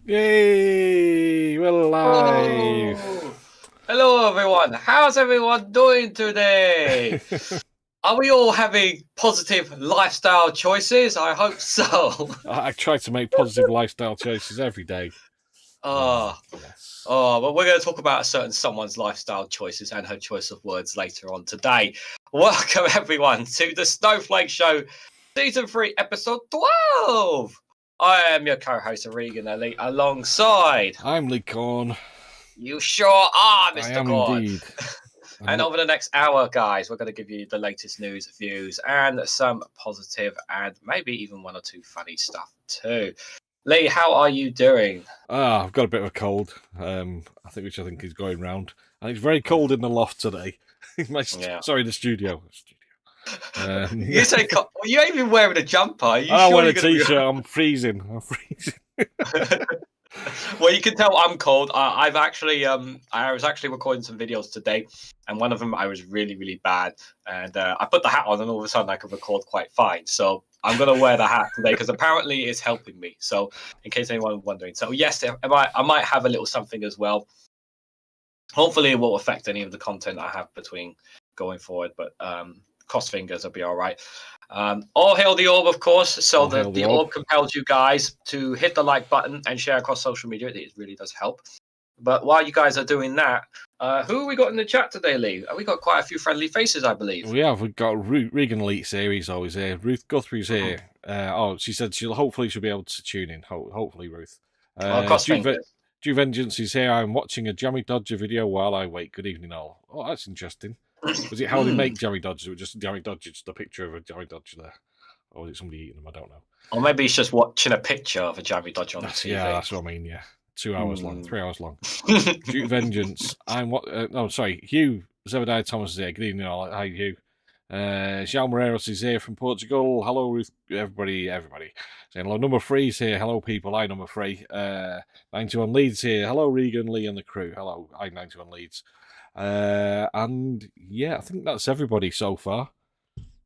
Yay! We're live. Oh, hello everyone. How's everyone doing today? Are we all having positive lifestyle choices? I hope so. I try to make positive lifestyle choices every day. Yes. But we're going to talk about a certain someone's lifestyle choices and her choice of words later on today. Welcome everyone to the Snowflake Show, Season 3, Episode 12. I am your co-host, Reganelite, alongside... I'm Lee Corn. You sure are, Mr. I am God. indeed. And over the next hour, guys, we're going to give you the latest news, views, and some positive and maybe even one or two funny stuff too. Lee, how are you doing? I've got a bit of a cold. I think is going round, and it's very cold in the loft today. Sorry, the studio. You say, well, you ain't even wearing a jumper. Are you I sure wear a t-shirt. I'm freezing. Well, you can tell I'm cold. I was actually recording some videos today, and one of them I was really, really bad. And I put the hat on, and all of a sudden I could record quite fine. So I'm going to wear the hat today because apparently it's helping me. So in case anyone was wondering. So yes, I might have a little something as well. Hopefully it won't affect any of the content I have between going forward, but cross fingers, I'll be all right. All hail the orb, of course. So the orb compels you guys to hit the like button and share across social media. It really does help. But while you guys are doing that, who have we got in the chat today, Lee? We got quite a few friendly faces, I believe. We have. We've got Reganelite series always here. Ruth Guthrie's here. She said she'll be able to tune in. Hopefully, Ruth. Due Vengeance is here. I'm watching a Jammy Dodger video while I wait. Good evening, all. Oh, that's interesting. Was it how they make Jammy Dodgers? It was just Jammy Dodger, just a picture of a Jammy Dodger there. Or was it somebody eating them? I don't know. Or maybe he's just watching a picture of a Jammy Dodger on the TV. Yeah, that's what I mean, yeah. 2 hours long, 3 hours long. Due Vengeance. Hugh Zebediah Thomas is here. Good evening, all. Hi, Hugh. João Moreiros is here from Portugal. Hello, Ruth. Everybody. Saying hello. Number 3 is here. Hello, people. Hi, number 3. 91 Leeds here. Hello, Regan, Lee, and the crew. Hello. Hi, 91 Leeds. And yeah, I think that's everybody so far.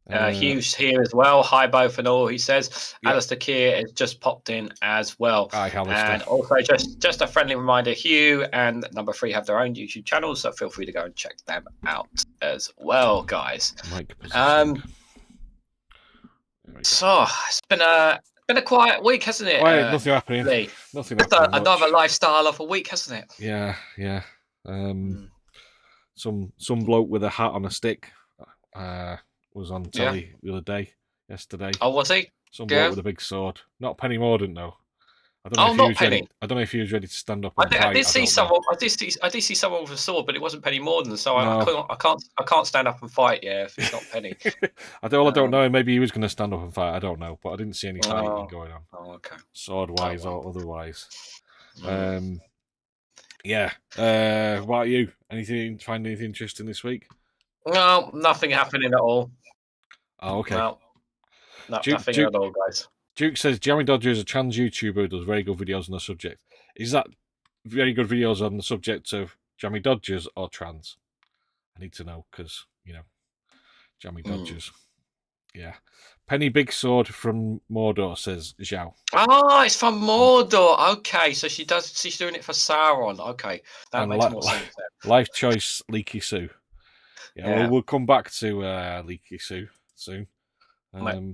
Hugh's here as well. Hi, both and all. He says Alistair Keir has just popped in as well. Hi, Alistair. And also, just a friendly reminder: Hugh and number 3 have their own YouTube channels, so feel free to go and check them out as well, guys. So it's been a quiet week, hasn't it? Nothing happening. Lee? Nothing. Another lifestyle of a week, hasn't it? Yeah. Some bloke with a hat on a stick was on telly the other day, yesterday. Oh, was he? Some bloke with a big sword. Not Penny Mordaunt, though. I don't know if he was ready to stand up and fight. I did see someone with a sword, but it wasn't Penny Mordaunt, so I can't stand up and fight. Yeah, if it's not Penny. I don't know. Maybe he was going to stand up and fight. I don't know, but I didn't see any fighting going on. Oh, okay. Sword wise or otherwise. Yeah. What about you? Find anything interesting this week? No, nothing happening at all. Oh, okay. No, nothing at all, guys. Duke says Jammy Dodger is a trans YouTuber who does very good videos on the subject. Is that very good videos on the subject of Jammy Dodgers or trans? I need to know because, Jammy Dodgers. Yeah. Penny Big Sword from Mordor, says Zhao. Oh, it's from Mordor. Okay, so she's doing it for Sauron. Okay, that makes more sense then. Life Choice Leaky Sue. Yeah. We'll come back to Leaky Sue soon.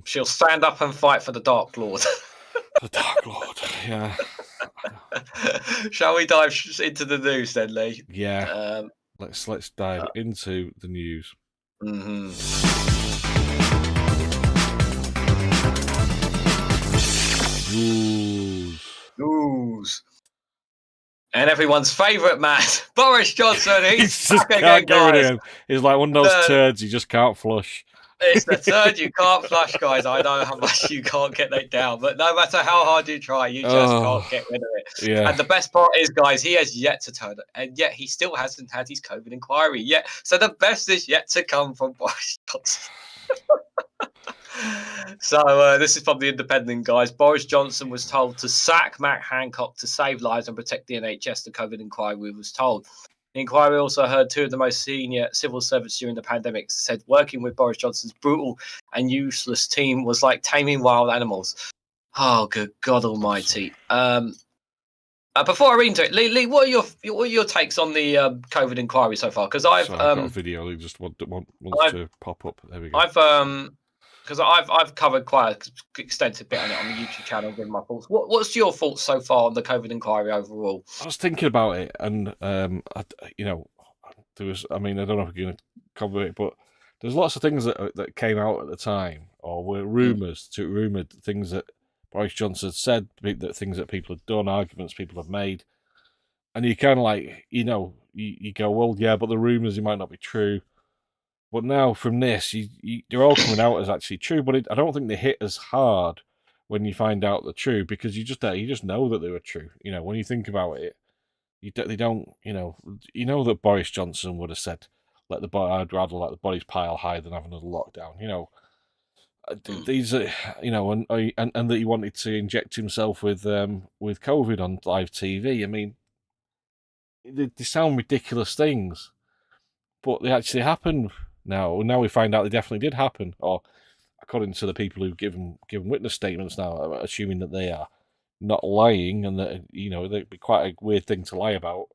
She'll stand up and fight for the Dark Lord. The Dark Lord, yeah. Shall we dive into the news then, Lee? Yeah. Let's dive into the news. News. And everyone's favourite man, Boris Johnson. He's just can't get rid of him. He's like one of those turds you just can't flush. It's the turd you can't flush, guys. I know how much you can't get that down, but no matter how hard you try, you just can't get rid of it. Yeah. And the best part is, guys, he has yet to turn, and yet he still hasn't had his COVID inquiry yet. So the best is yet to come from Boris Johnson. So this is from the Independent, guys. Boris Johnson was told to sack Matt Hancock to save lives and protect the NHS. The COVID inquiry was told. The inquiry also heard 2 of the most senior civil servants during the pandemic said working with Boris Johnson's brutal and useless team was like taming wild animals. Oh, good God Almighty! Before I read into it, Lee, what are your takes on the COVID inquiry so far? Because I've got a video. They just wants to pop up. There we go. I've covered quite an extensive bit on it on the YouTube channel, giving my thoughts. What's your thoughts so far on the COVID inquiry overall? I was thinking about it, and there was. I mean, I don't know if we're going to cover it, but there's lots of things that came out at the time, or were rumored things that Boris Johnson said, that things that people had done, arguments people have made, and you kind of like, you go, well, yeah, but the rumors, might not be true. But now from this, they're all coming out as actually true, but I don't think they hit as hard when you find out the truth, because you just know that they were true. When you think about it, they don't, that Boris Johnson would have said, I'd rather let the bodies pile high than have another lockdown. These are, and that he wanted to inject himself with COVID on live TV. I mean, they sound ridiculous things, but they actually happen now. Now we find out they definitely did happen, or according to the people who've given witness statements now, assuming that they are not lying, and that it'd be quite a weird thing to lie about.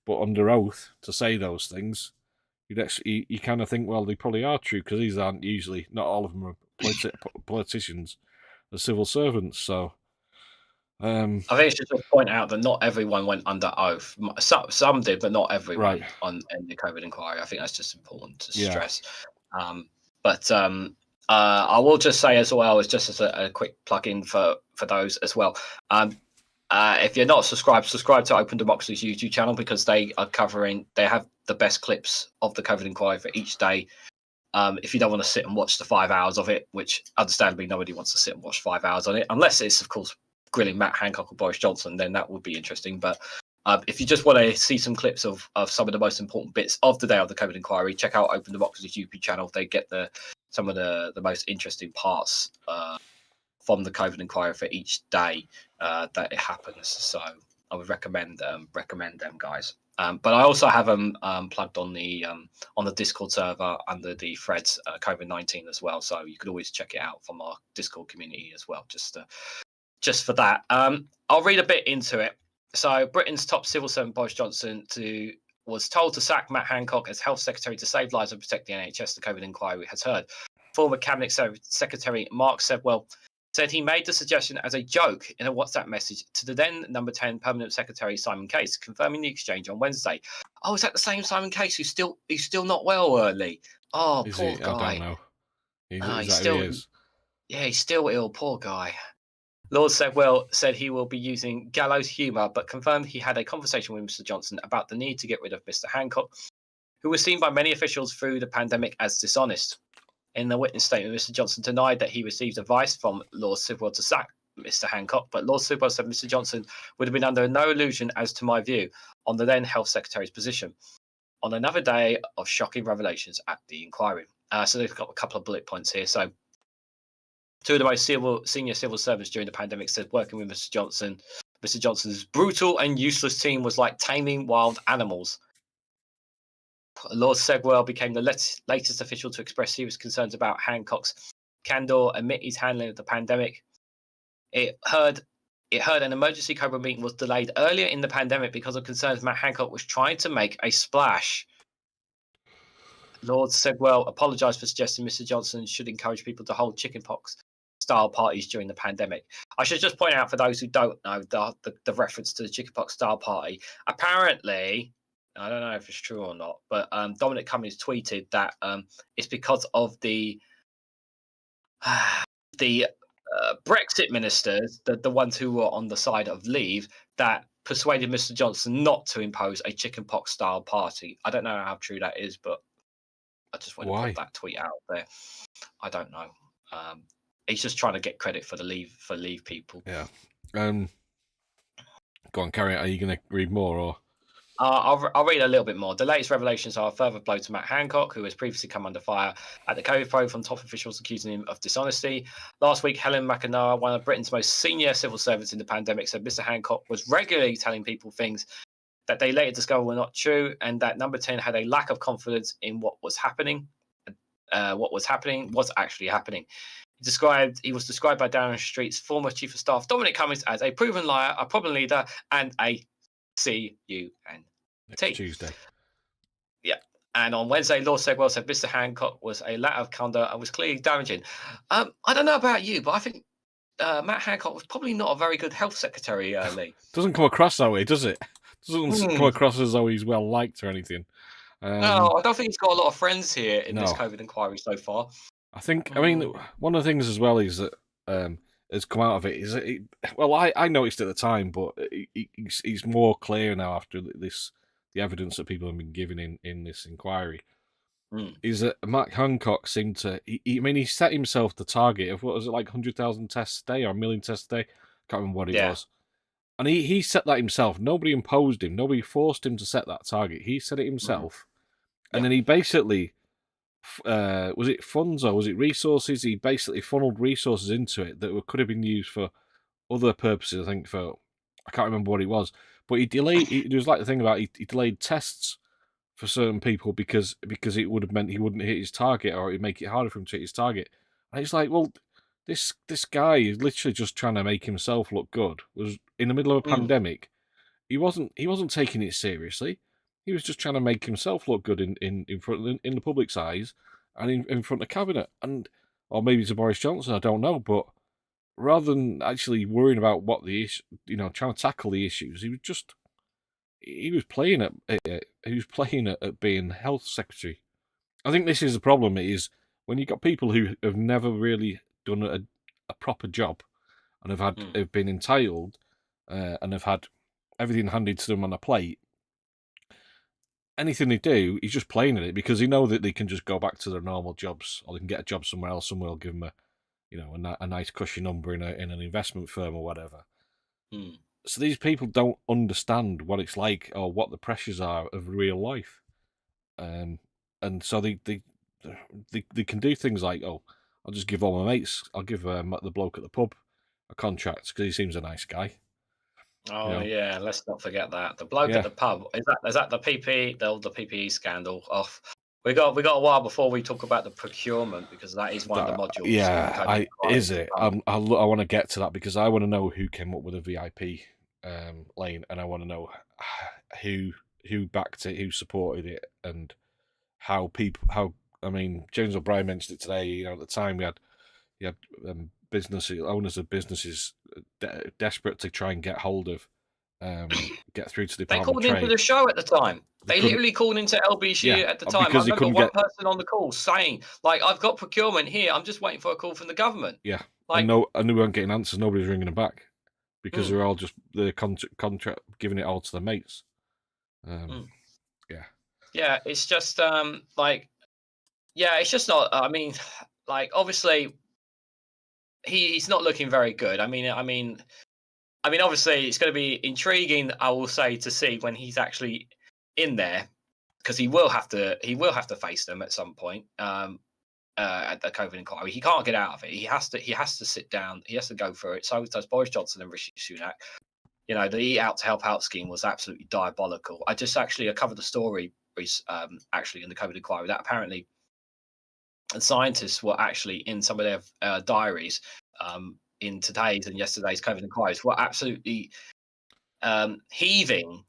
But under oath to say those things, you kind of think, well, they probably are true, because these aren't usually, not all of them are politicians, they're civil servants. So I think it's just to point out that not everyone went under oath. Some did, but not everyone in the COVID inquiry. I think that's just important to stress. I will just say as well, as just as a quick plug-in for those as well. If you're not subscribed to Open Democracy's YouTube channel, because they have the best clips of the COVID inquiry for each day. If you don't want to sit and watch the 5 hours of it, which understandably nobody wants to sit and watch 5 hours on it, unless it's, of course, grilling Matt Hancock or Boris Johnson, then that would be interesting. But if you just want to see some clips of some of the most important bits of the day of the COVID inquiry, check out Open Democracy's YouTube channel. They get some of the most interesting parts from the COVID inquiry for each day that it happens. So I would recommend them, guys. But I also have them plugged on the Discord server under the threads COVID-19 as well. So you could always check it out from our Discord community as well. Just for that. I'll read a bit into it. So Britain's top civil servant Boris Johnson was told to sack Matt Hancock as Health Secretary to save lives and protect the NHS, the COVID inquiry has heard. Former Cabinet Secretary Mark Sedwell said he made the suggestion as a joke in a WhatsApp message to the then number 10 Permanent Secretary Simon Case, confirming the exchange on Wednesday. Oh, is that the same Simon Case who's still not well, Lee? Oh, poor guy. I don't know. He's still ill, poor guy. Lord Sedwell said he will be using gallows humour, but confirmed he had a conversation with Mr. Johnson about the need to get rid of Mr. Hancock, who was seen by many officials through the pandemic as dishonest. In the witness statement, Mr. Johnson denied that he received advice from Lord Sidwell to sack Mr. Hancock, but Lord Sidwell said Mr. Johnson would have been under no illusion as to my view on the then Health Secretary's position. On another day of shocking revelations at the inquiry. So they've got a couple of bullet points here. So two of the most senior civil servants during the pandemic said working with Mr. Johnson's brutal and useless team was like taming wild animals. Lord Sedwell became the latest official to express serious concerns about Hancock's candour amid his handling of the pandemic. It heard an emergency Cobra meeting was delayed earlier in the pandemic because of concerns Matt Hancock was trying to make a splash. Lord Sedwell apologised for suggesting Mr. Johnson should encourage people to hold chickenpox-style parties during the pandemic. I should just point out, for those who don't know, the reference to the chickenpox-style party. Apparently, I don't know if it's true or not, but Dominic Cummings tweeted that it's because of the Brexit ministers, the ones who were on the side of Leave, that persuaded Mr. Johnson not to impose a chickenpox-style party. I don't know how true that is, but I just want to put that tweet out there. I don't know. He's just trying to get credit for the Leave people. Yeah. Go on, carry on. Are you going to read more or? I'll read a little bit more. The latest revelations are a further blow to Matt Hancock, who has previously come under fire at the COVID probe from top officials accusing him of dishonesty. Last week, Helen McEnara, one of Britain's most senior civil servants in the pandemic, said Mr. Hancock was regularly telling people things that they later discovered were not true, and that number 10 had a lack of confidence in what was happening. What was actually happening. He was described by Downing Street's former chief of staff Dominic Cummings as a proven liar, a problem leader, and a CUNT. Next Tuesday. Yeah. And on Wednesday, Lord Segwell said Mr. Hancock was a lack of conduct and was clearly damaging. I don't know about you, but I think Matt Hancock was probably not a very good health secretary, Lee. Doesn't come across that way, does it? Doesn't come across as though he's well liked or anything. No, I don't think he's got a lot of friends here in this COVID inquiry so far. I think, I mean, one of the things as well is that has come out of it is that I noticed at the time, but it's more clear now after the evidence that people have been giving in this inquiry, is that Matt Hancock seemed to, he set himself the target of, what was it, like 100,000 tests a day or 1 million tests a day? Can't remember what it was. And he set that himself. Nobody imposed him. Nobody forced him to set that target. He set it himself. And then he basically, was it funds or was it resources? He basically funneled resources into it that could have been used for other purposes, I think, I can't remember what it was. But there was like the thing about he delayed tests for certain people because it would have meant he wouldn't hit his target, or it'd make it harder for him to hit his target. And it's like, well, this guy is literally just trying to make himself look good. Was in the middle of a pandemic. He wasn't taking it seriously. He was just trying to make himself look good in front in the public's eyes and in front of cabinet, or maybe to Boris Johnson. I don't know, but rather than actually worrying about what the issue, trying to tackle the issues, he was playing at being health secretary. I think this is the problem. Is when you've got people who have never really done a proper job and have been entitled and have had everything handed to them on a plate. Anything they do, he's just playing at it because they know that they can just go back to their normal jobs, or they can get a job somewhere else. Someone will give them a nice cushy number in an investment firm or whatever. So these people don't understand what it's like or what the pressures are of real life, and so they can do things like, oh, I'll just give all my mates, I'll give the bloke at the pub a contract because he seems a nice guy. Oh yeah, let's not forget that the bloke at the pub is that the PP the PPE scandal. We got a while before we talk about the procurement because that is one of the modules. Yeah, is it? I want to get to that because I want to know who came up with a VIP lane, and I want to know who backed it, who supported it, and how people. I mean, James O'Brien mentioned it today. At the time we had owners of businesses desperate to try and get hold of, get through to the Department of Trade. They called into the show at the time. They literally called into LBC at the time. I remember one person on the call saying, like, I've got procurement here. I'm just waiting for a call from the government. Yeah. And they weren't getting answers. Nobody was ringing them back because they're all just the contract giving it all to their mates. Yeah. Yeah. It's just it's just not. I mean, like, obviously, he's not looking very good. I mean, obviously, it's going to be intriguing, I will say, to see when he's actually in there, because he will have to face them at some point at the COVID inquiry. He can't get out of it. He has to sit down. He has to go through it. So does Boris Johnson and Rishi Sunak. The Eat Out to Help Out scheme was absolutely diabolical. I covered the story actually in the COVID inquiry that apparently the scientists were actually in some of their diaries in today's and yesterday's COVID inquiries were absolutely heaving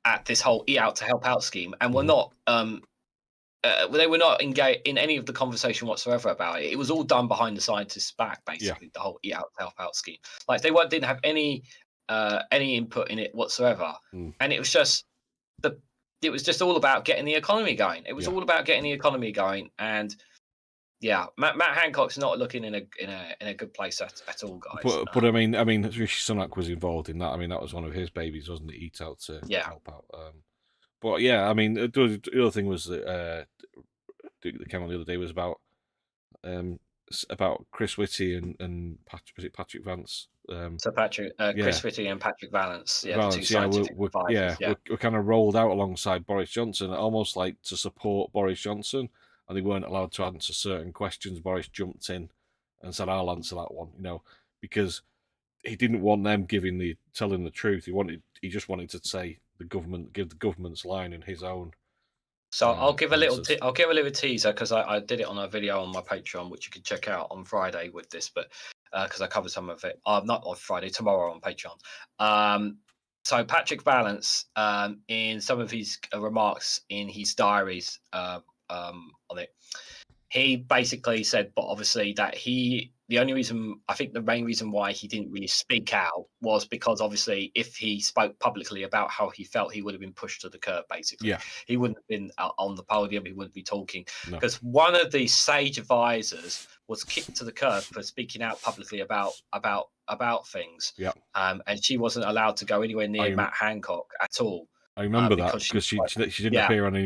at this whole Eat Out to Help Out scheme, and were not they were not engaged in any of the conversation whatsoever about it. It was all done behind the scientists' back, basically. The whole Eat Out to Help Out scheme, like they didn't have any input in it whatsoever, and it was just all about getting the economy going. It was all about getting the economy going, and yeah, Matt Hancock's not looking in a good place at all, guys. But I mean, Rishi Sunak was involved in that. I mean, that was one of his babies, wasn't it? Eat Out to Help Out. But yeah, I mean, the other thing was that came on the other day was about Chris Whitty and Patrick Vance. Chris Whitty and Patrick Vallance. Yeah, Vallance, the two scientific advisors. We're kind of rolled out alongside Boris Johnson, almost like to support Boris Johnson. And they weren't allowed to answer certain questions. Boris jumped in and said, "I'll answer that one," because he didn't want them telling the truth. He just wanted to say give the government's line in his own So I'll give a little answers. I'll give a little teaser because I did it on a video on my Patreon, which you can check out on Friday with this, but because I covered some of it, not on Friday, tomorrow on Patreon. So Patrick Vallance, in some of his remarks in his diaries on it, he basically said, but obviously that the only reason, I think the main reason why he didn't really speak out was because obviously if he spoke publicly about how he felt, he would have been pushed to the curb, basically. Yeah. He wouldn't have been on the podium, he wouldn't be talking. No. Because one of the sage advisors was kicked to the curb for speaking out publicly about things. Yeah. And she wasn't allowed to go anywhere near Matt Hancock at all. I remember that because she didn't appear on any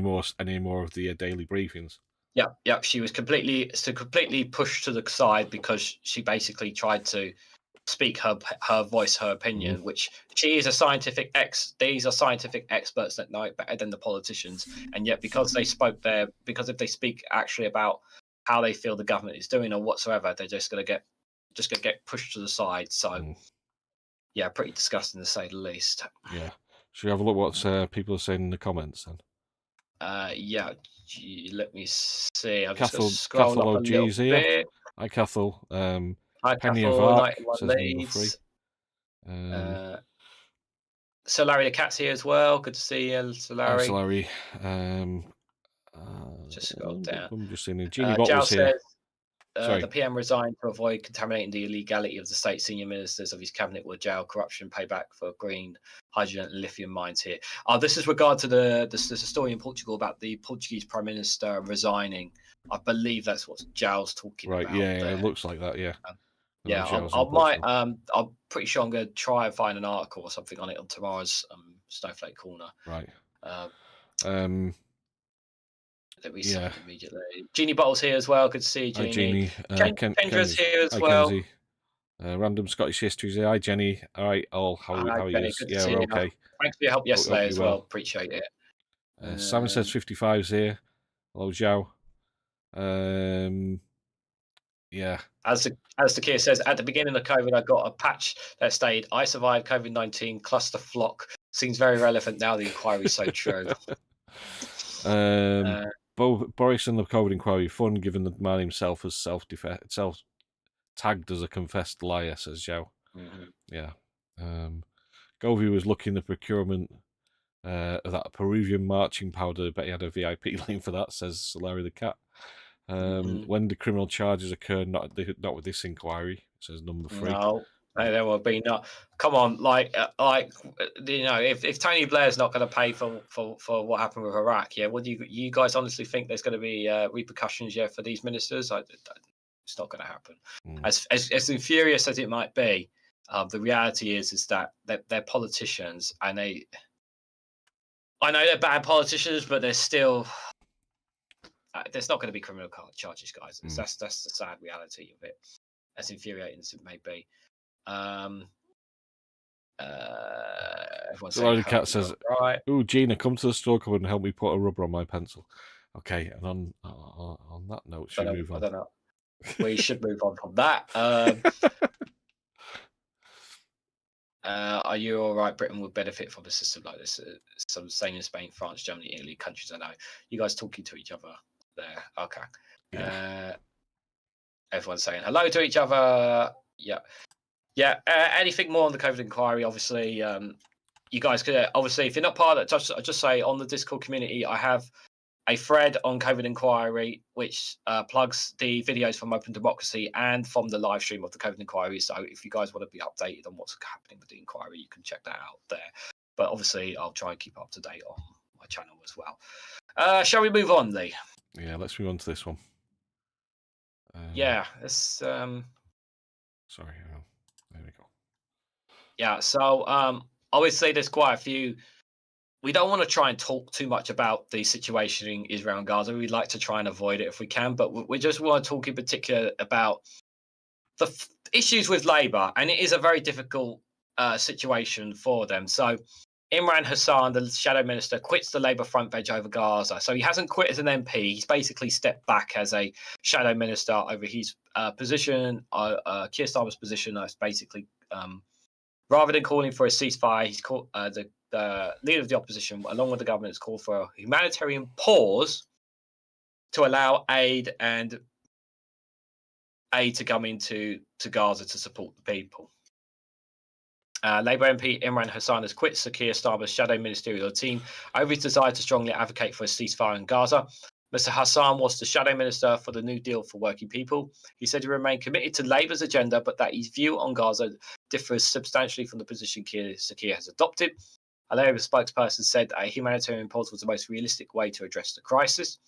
more of the daily briefings. Yeah. She was completely pushed to the side because she basically tried to speak her voice, her opinion, which she is these are scientific experts that know it better than the politicians, and yet because if they speak actually about how they feel the government is doing or whatsoever, they're just gonna get pushed to the side. So yeah, pretty disgusting to say the least. Yeah. Should we have a look what people are saying in the comments then? Yeah, let me see. I'm just Cathal, going to scroll up a little bit. Hi, Cathal. Hi, Penny Cathal, of Arc 91 says leads. number 3. So Larry the Cat's here as well. Good to see you, Sir Larry. Hi, Larry. Just scroll down. I'm just seeing Jeannie Bottles here. Says, the PM resigned to avoid contaminating the illegality of the state senior ministers of his cabinet with jail, corruption, payback for green, hydrogen and lithium mines here. This is regard to the story in Portugal about the Portuguese Prime Minister resigning. I believe that's what Jal's talking about. Right, yeah, it looks like that, yeah. I'm pretty sure I'm going to try and find an article or something on it on tomorrow's Snowflake Corner. Right. Let me see immediately. Jeannie Bottles here as well. Good to see you, Jeannie. Hi, Jeannie. Kendra's here as well. Kenzie. Random Scottish History here. Hi, Jenny. All right, how are you? Yeah, we're okay. Thanks for your help yesterday as well. Appreciate it. Simon says 55's here. Hello, Zhao. Yeah. As the Kia says, at the beginning of COVID, I got a patch that stayed. I survived COVID-19 cluster flock. Seems very relevant now. The inquiry is so true. Boris and the COVID inquiry fun, given the man himself as self-tagged as a confessed liar, says Zhao. Yeah. Govey was looking the procurement of that Peruvian marching powder, but he had a VIP link for that, says Larry the Cat. When the criminal charges occurred, not with this inquiry, says number 3. No, there will be not. Come on, if Tony Blair's not going to pay for what happened with Iraq, what do you guys honestly think there's going to be repercussions for these ministers? It's not going to happen. As infurious as it might be, the reality is that they're politicians, and I know they're bad politicians, but they're still. There's not going to be criminal charges, guys. That's the sad reality of it. As infuriating as it may be. So the Cat says, right. "Ooh, Gina, come to the store cupboard and help me put a rubber on my pencil." Okay, and on that note, should we move on? I don't know. We should move on from that. Are you all right? Britain would benefit from a system like this. Some saying in Spain, France, Germany, Italy, countries I know. You guys talking to each other there? Okay. Yeah. Everyone's saying hello to each other. Yeah. Anything more on the COVID inquiry? Obviously, you guys could obviously, if you're not part of that, I'll just say on the Discord community, I have a thread on COVID inquiry, which plugs the videos from Open Democracy and from the live stream of the COVID inquiry. So if you guys want to be updated on what's happening with the inquiry, you can check that out there. But obviously, I'll try and keep up to date on my channel as well. Shall we move on, Lee? Yeah, let's move on to this one. Let's. Sorry, there we go. Yeah, so obviously there's quite a few. We don't want to try and talk too much about the situation in Israel and Gaza. We'd like to try and avoid it if we can, but we just want to talk in particular about the issues with Labour, and it is a very difficult situation for them. So Imran Hussain, the shadow minister, quits the Labour front bench over Gaza. So he hasn't quit as an MP. He's basically stepped back as a shadow minister over his position, Keir Starmer's position. That's basically rather than calling for a ceasefire, he's called the the leader of the opposition, along with the government, has called for a humanitarian pause to allow aid to come into Gaza to support the people. Labour MP Imran Hussain has quit Sir Keir Starmer's shadow ministerial team over his desire to strongly advocate for a ceasefire in Gaza. Mr. Hussain was the shadow minister for the New Deal for Working People. He said he remained committed to Labour's agenda, but that his view on Gaza differs substantially from the position Sir Keir has adopted. A Labour spokesperson said a humanitarian pause was the most realistic way to address the crisis.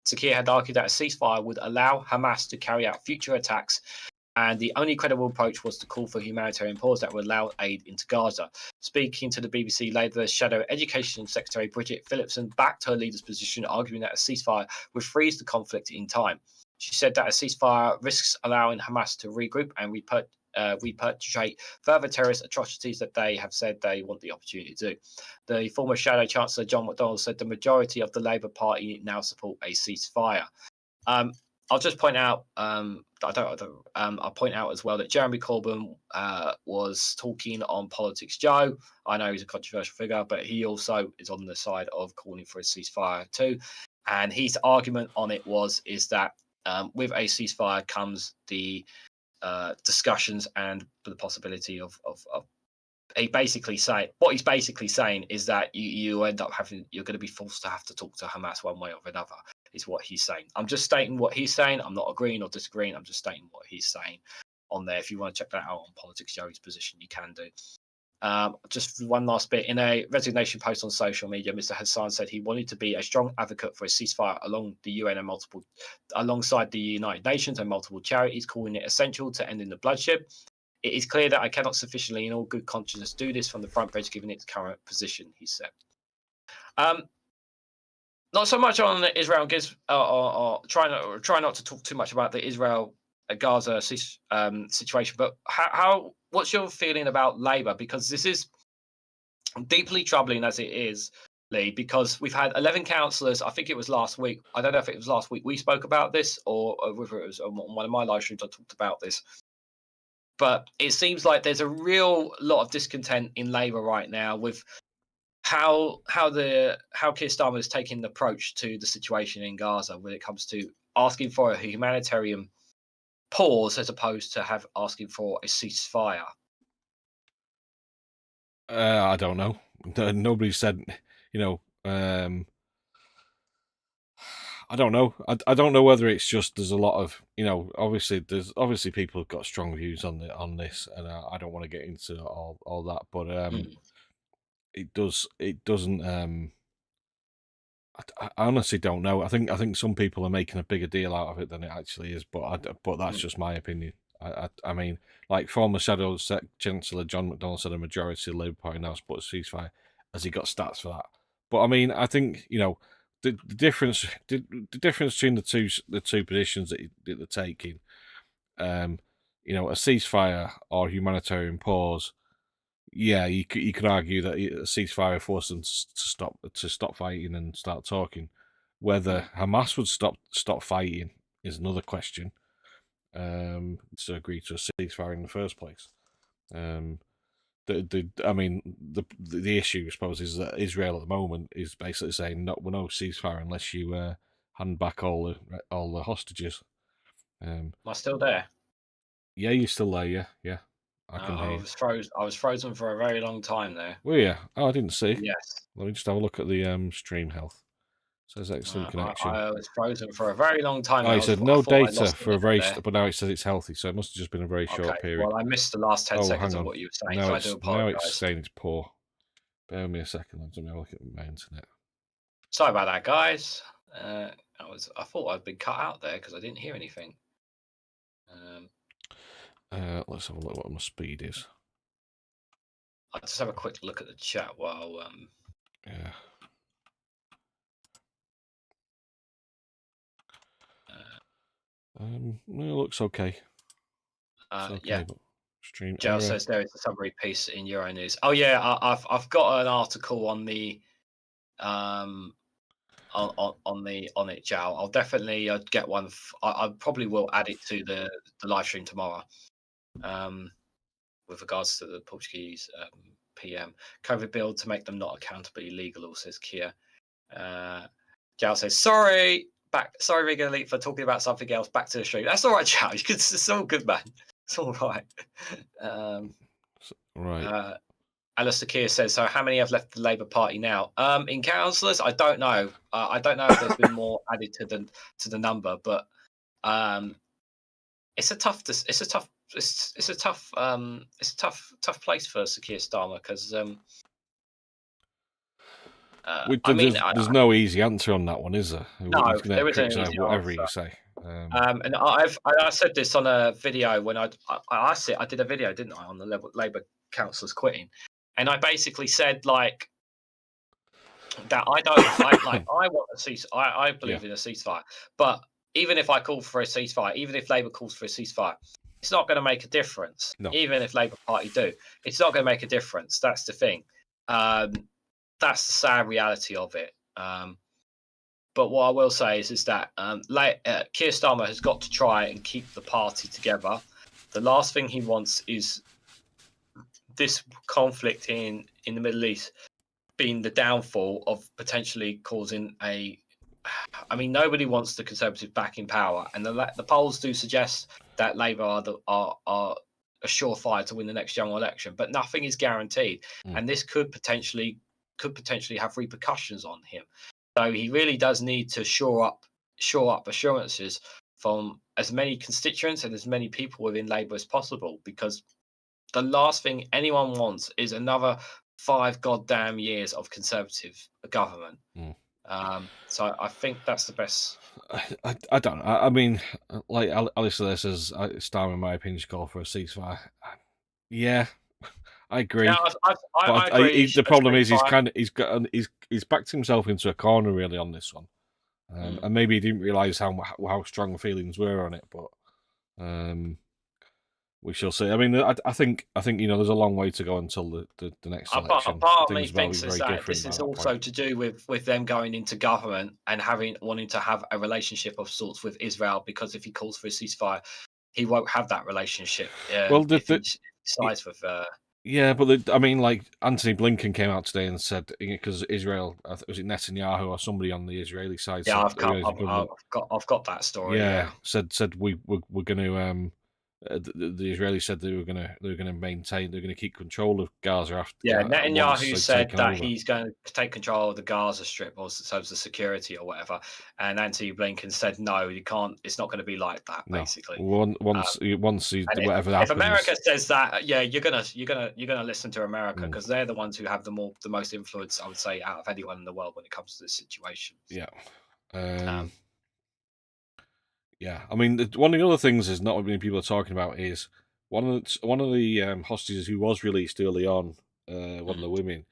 Sir Keir had argued that a ceasefire would allow Hamas to carry out future attacks, and the only credible approach was to call for a humanitarian pause that would allow aid into Gaza. Speaking to the BBC, Labour Shadow Education Secretary Bridget Phillipson backed her leader's position, arguing that a ceasefire would freeze the conflict in time. She said that a ceasefire risks allowing Hamas to regroup and reperpetrate further terrorist atrocities that they have said they want the opportunity to do. The former Shadow Chancellor John McDonnell said the majority of the Labour Party now support a ceasefire. I'll just point out, I'll point out as well that Jeremy Corbyn was talking on Politics Joe. I know he's a controversial figure, but he also is on the side of calling for a ceasefire too. And his argument on it is that with a ceasefire comes the discussions and the possibility of he's basically saying is that you end up you're going to be forced to have to talk to Hamas one way or another, is what he's saying. I'm just stating what he's saying. I'm not agreeing or disagreeing. I'm just stating what he's saying on there. If you want to check that out on Politics Joey's position, you can do. Just one last bit. In a resignation post on social media, Mr. Hassan said he wanted to be a strong advocate for a ceasefire along the UN and alongside the United Nations and multiple charities, calling it essential to ending the bloodshed. It is clear that I cannot sufficiently, in all good conscience, do this from the front bench, given its current position, he said. Not so much on Israel, or try not to talk too much about the Israel-Gaza situation, but what's your feeling about Labour? Because this is deeply troubling as it is, Lee, because we've had 11 councillors, I think it was last week, I don't know if it was last week we spoke about this, or whether it was on one of my live streams I talked about this. But it seems like there's a real lot of discontent in Labour right now with how Keir Starmer is taking the approach to the situation in Gaza when it comes to asking for a humanitarian pause as opposed to asking for a ceasefire. I don't know. Nobody said, I don't know. I don't know whether it's just there's a lot of, obviously people have got strong views on this, and I don't want to get into all that, but it doesn't. I honestly don't know. I think some people are making a bigger deal out of it than it actually is, but that's just my opinion. I mean, like former Shadow Chancellor John McDonnell said, a majority of the Labour Party now supports ceasefire. Has he got stats for that? But I mean, I think the difference between the two positions that they're taking, a ceasefire or humanitarian pause. Yeah, you could argue that a ceasefire forced them to stop fighting and start talking. Whether Hamas would stop fighting is another question. To agree to a ceasefire in the first place. The issue, I suppose, is that Israel at the moment is basically saying we're no ceasefire unless you hand back all the hostages. Am I still there? Yeah, you're still there. Yeah. I can hear. I was frozen for a very long time there. Well, yeah. Oh, I didn't see. Yes. Let me just have a look at the stream health. It says excellent connection. I was frozen for a very long time. Oh, he said no data for a very, but now it says it's healthy, so it must have just been a very short period. Well, I missed the last 10 seconds of what you were saying, so I do apologise. Now it's saying it's poor. Bear with me a second. Let me look at my internet. Sorry about that, guys. I thought I'd been cut out there because I didn't hear anything. Let's have a look what my speed is. I'll just have a quick look at the chat while yeah. It looks okay. Yeah. But stream Joe says there is a summary piece in Euronews. Oh yeah, I've got an article on the on it, Joe. I'll definitely get one. I probably will add it to the live stream tomorrow. With regards to the Portuguese PM. COVID bill to make them not accountably illegal, says Kia. Jal says, sorry, Reganelite, for talking about something else. Back to the stream. That's all right, Jal. It's all good, man. It's all right. Right. Alistair Keir says, so how many have left the Labour Party now? In councillors, I don't know. I don't know if there's been more added to the number, but it's a tough place for Sir Keir Starmer because there's no easy answer on that one, is there? No, there isn't an easy whatever answer. you say. And I said this on a video when I did a video, didn't I, on the Labour councillors quitting, and I basically said like that I want a cease. I believe in a ceasefire, but even if I call for a ceasefire, even if Labour calls for a ceasefire, it's not going to make a difference. No. Even if Labour Party do, it's not going to make a difference. That's the thing. That's the sad reality of it. But what I will say is that Keir Starmer has got to try and keep the party together. The last thing he wants is this conflict in the Middle East being the downfall of potentially causing a... I mean, nobody wants the Conservatives back in power, and the polls do suggest that Labour are a surefire to win the next general election, but nothing is guaranteed, and this could potentially have repercussions on him. So he really does need to shore up assurances from as many constituents and as many people within Labour as possible, because the last thing anyone wants is another 5 goddamn years of Conservative government. So I think that's the best. I don't know. I mean, like Alistair says, Starmer, in my opinion, should call for a ceasefire. Yeah, I agree. Yeah, I agree. The problem is he's backed himself into a corner really on this one, and maybe he didn't realise how strong the feelings were on it. But we shall see. I mean, I think there's a long way to go until the next election. A part of me thinks that this is also to do with them going into government and wanting to have a relationship of sorts with Israel, because if he calls for a ceasefire, he won't have that relationship. If he sides with. Yeah, but I mean, like Anthony Blinken came out today and said, because Israel, was it Netanyahu or somebody on the Israeli side? Yeah, I've got that story. Yeah, said we're going to. The Israelis said they were going to maintain, they're going to keep control of Gaza after. Yeah, Netanyahu said that he's going to take control of the Gaza Strip, or so the security or whatever. And Anthony Blinken said, no, you can't. It's not going to be like that. Basically, once whatever happens. If America says that, yeah, you're gonna listen to America, because they're the ones who have the most influence, I would say, out of anyone in the world when it comes to this situation. Yeah. Yeah, I mean, one of the other things is not many people are talking about is one of the hostages who was released early on, one of the women,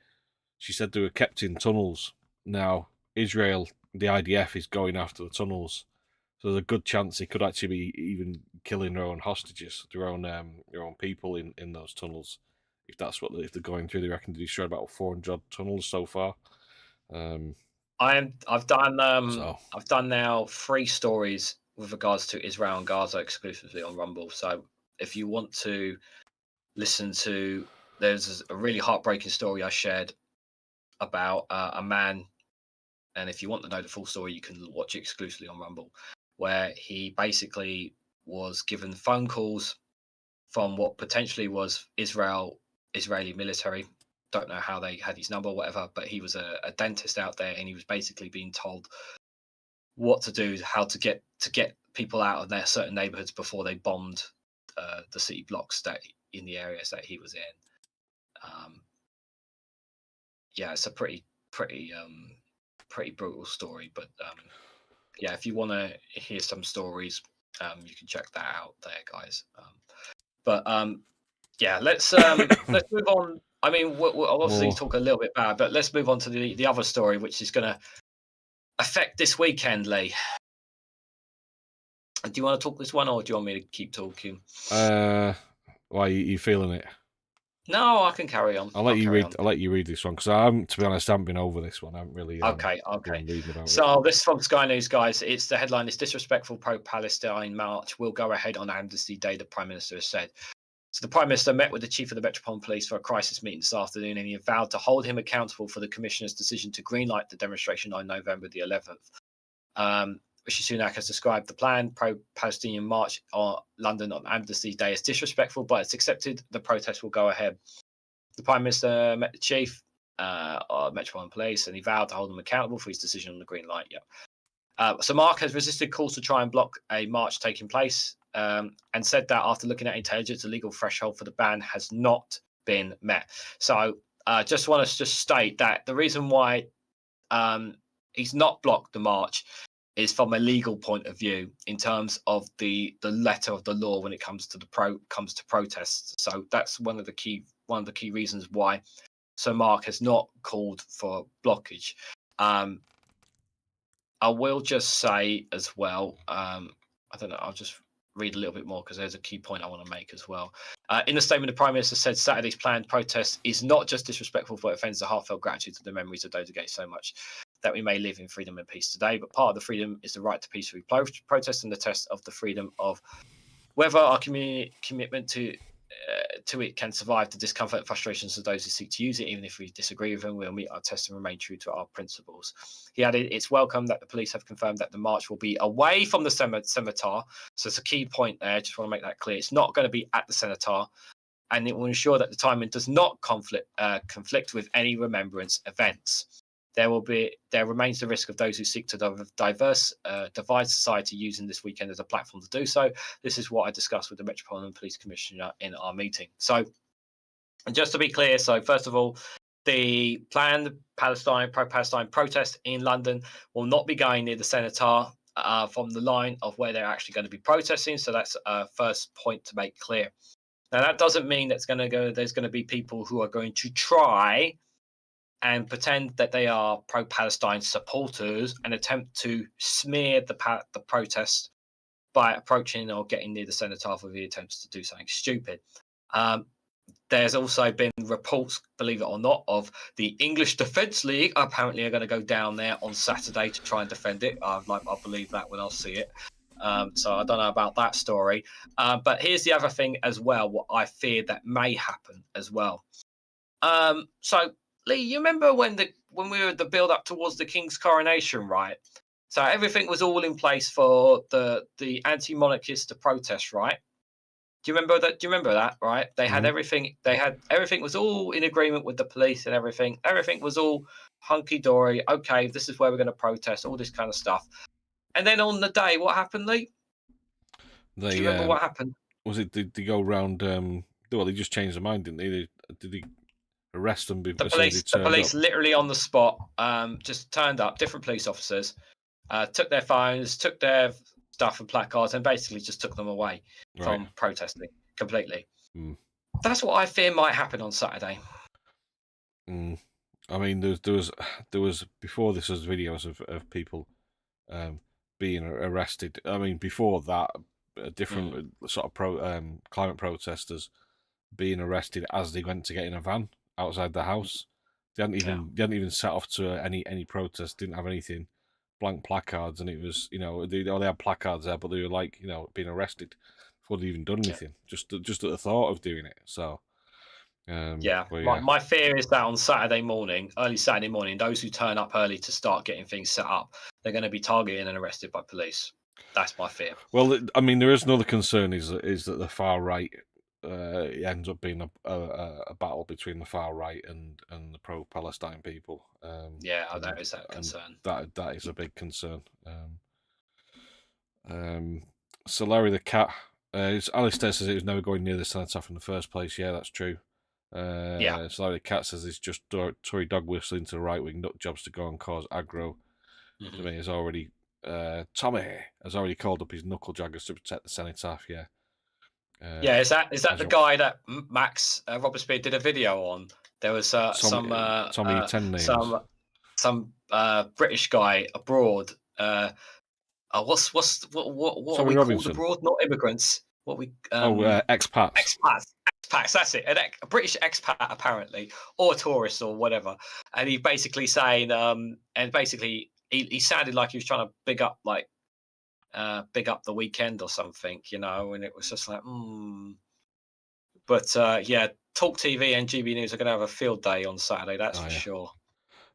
she said they were kept in tunnels. Now, Israel, the IDF, is going after the tunnels, so there's a good chance they could actually be even killing their own hostages, their own people in those tunnels. If they're going through, they reckon they destroyed about 400 tunnels so far. I've done now 3 stories with regards to Israel and Gaza exclusively on Rumble. So if you want to listen to, there's a really heartbreaking story I shared about a man, and if you want to know the full story, you can watch it exclusively on Rumble, where he basically was given phone calls from what potentially was Israeli military. Don't know how they had his number or whatever, but he was a dentist out there, and he was basically being told what to do, how to get people out of their certain neighborhoods before they bombed the city blocks that in the areas that he was in. Yeah, it's a pretty brutal story, but yeah, if you want to hear some stories, you can check that out there, guys. But yeah, let's move on. I mean, we'll obviously talk a little bit bad, but let's move on to the other story, which is going to affect this weekend, Lee. Do you want to talk this one, or do you want me to keep talking? Why are you feeling it? No, I can carry on. I'll let you read this one, because to be honest, I haven't been over this one. I haven't really. Okay. So this is from Sky News, guys. It's the headline: "Is disrespectful pro-Palestine march will go ahead on Amnesty Day," the Prime Minister has said. So the Prime Minister met with the Chief of the Metropolitan Police for a crisis meeting this afternoon, and he vowed to hold him accountable for the Commissioner's decision to greenlight the demonstration on November the 11th. Rishi Sunak has described the planned pro-Palestinian march on London on Armistice Day as disrespectful, but it's accepted the protest will go ahead. The Prime Minister met the Chief of Metropolitan Police, and he vowed to hold him accountable for his decision on the green light. So Mark has resisted calls to try and block a march taking place, and said that after looking at intelligence, the legal threshold for the ban has not been met. So just want to just state that the reason why he's not blocked the march is from a legal point of view in terms of the letter of the law when it comes to protests. So that's one of the key reasons why Sir Mark has not called for blockage. I will just say as well, I don't know, I'll just read a little bit more because there's a key point I want to make as well. In the statement, the Prime Minister said Saturday's planned protest is not just disrespectful, but offends the heartfelt gratitude to the memories of those who gave so much that we may live in freedom and peace today. But part of the freedom is the right to peacefully protest, and the test of the freedom of whether our commitment to it can survive the discomfort and frustrations of those who seek to use it. Even if we disagree with them, we'll meet our test and remain true to our principles. He added, it's welcome that the police have confirmed that the march will be away from the Scimitar. So it's a key point there. Just want to make that clear. It's not going to be at the Scimitar, and it will ensure that the timing does not conflict with any remembrance events. There remains the risk of those who seek to divide society using this weekend as a platform to do so. This is what I discussed with the Metropolitan Police Commissioner in our meeting. So, and just to be clear, so first of all, the planned pro-Palestine protest in London will not be going near the Scimitar from the line of where they're actually going to be protesting. So that's a first point to make clear. Now, that doesn't mean there's going to be people who are going to try and pretend that they are pro-Palestine supporters and attempt to smear the protest by approaching or getting near the Scimitar for the attempts to do something stupid. There's also been reports, believe it or not, of the English Defence League apparently are going to go down there on Saturday to try and defend it. I'll believe that when I'll see it. So I don't know about that story. But here's the other thing as well, what I fear that may happen as well. So Lee, you remember when we were the build up towards the King's coronation, right? So everything was all in place for the anti-monarchists to protest, right? Do you remember that? Right? They had everything. Everything was all in agreement with the police and everything. Everything was all hunky dory. Okay, this is where we're going to protest. All this kind of stuff. And then on the day, what happened, Lee? Do you remember what happened? Was it? Did they go round? Well, they just changed their mind, didn't they? Did they arrest them? The police literally on the spot, just turned up. Different police officers took their phones, took their stuff and placards, and basically just took them away from protesting completely. That's what I fear might happen on Saturday. I mean, there was before this was videos of people being arrested. I mean, before that, different sort of climate protesters being arrested as they went to get in a van outside the house. They hadn't even set off to any protest. Didn't have anything, blank placards, and it was they had placards there, but they were like being arrested before they'd even done anything. Just at the thought of doing it. So. My fear is that on early Saturday morning, those who turn up early to start getting things set up, they're going to be targeted and arrested by police. That's my fear. Well, I mean, there is another concern is that the far right ends up being a battle between the far right and the pro-Palestine people. That is a concern. That is a big concern. So Larry the Cat, Alistair says it was never going near the cenotaph in the first place. Yeah, that's true. So Larry the Cat says it's just Tory dog whistling to the right wing nut jobs to go and cause aggro. To me, has already Tommy has already called up his knuckle jaggers to protect the cenotaph. Yeah. Is that the guy that Max Robespierre did a video on? There was some British guy abroad. What are we called abroad? Not immigrants. Expats. That's it. A British expat apparently, or tourist or whatever. And he basically saying, he sounded like he was trying to big up the weekend or something, and it was just like, But yeah, Talk TV and GB News are going to have a field day on Saturday. That's for sure.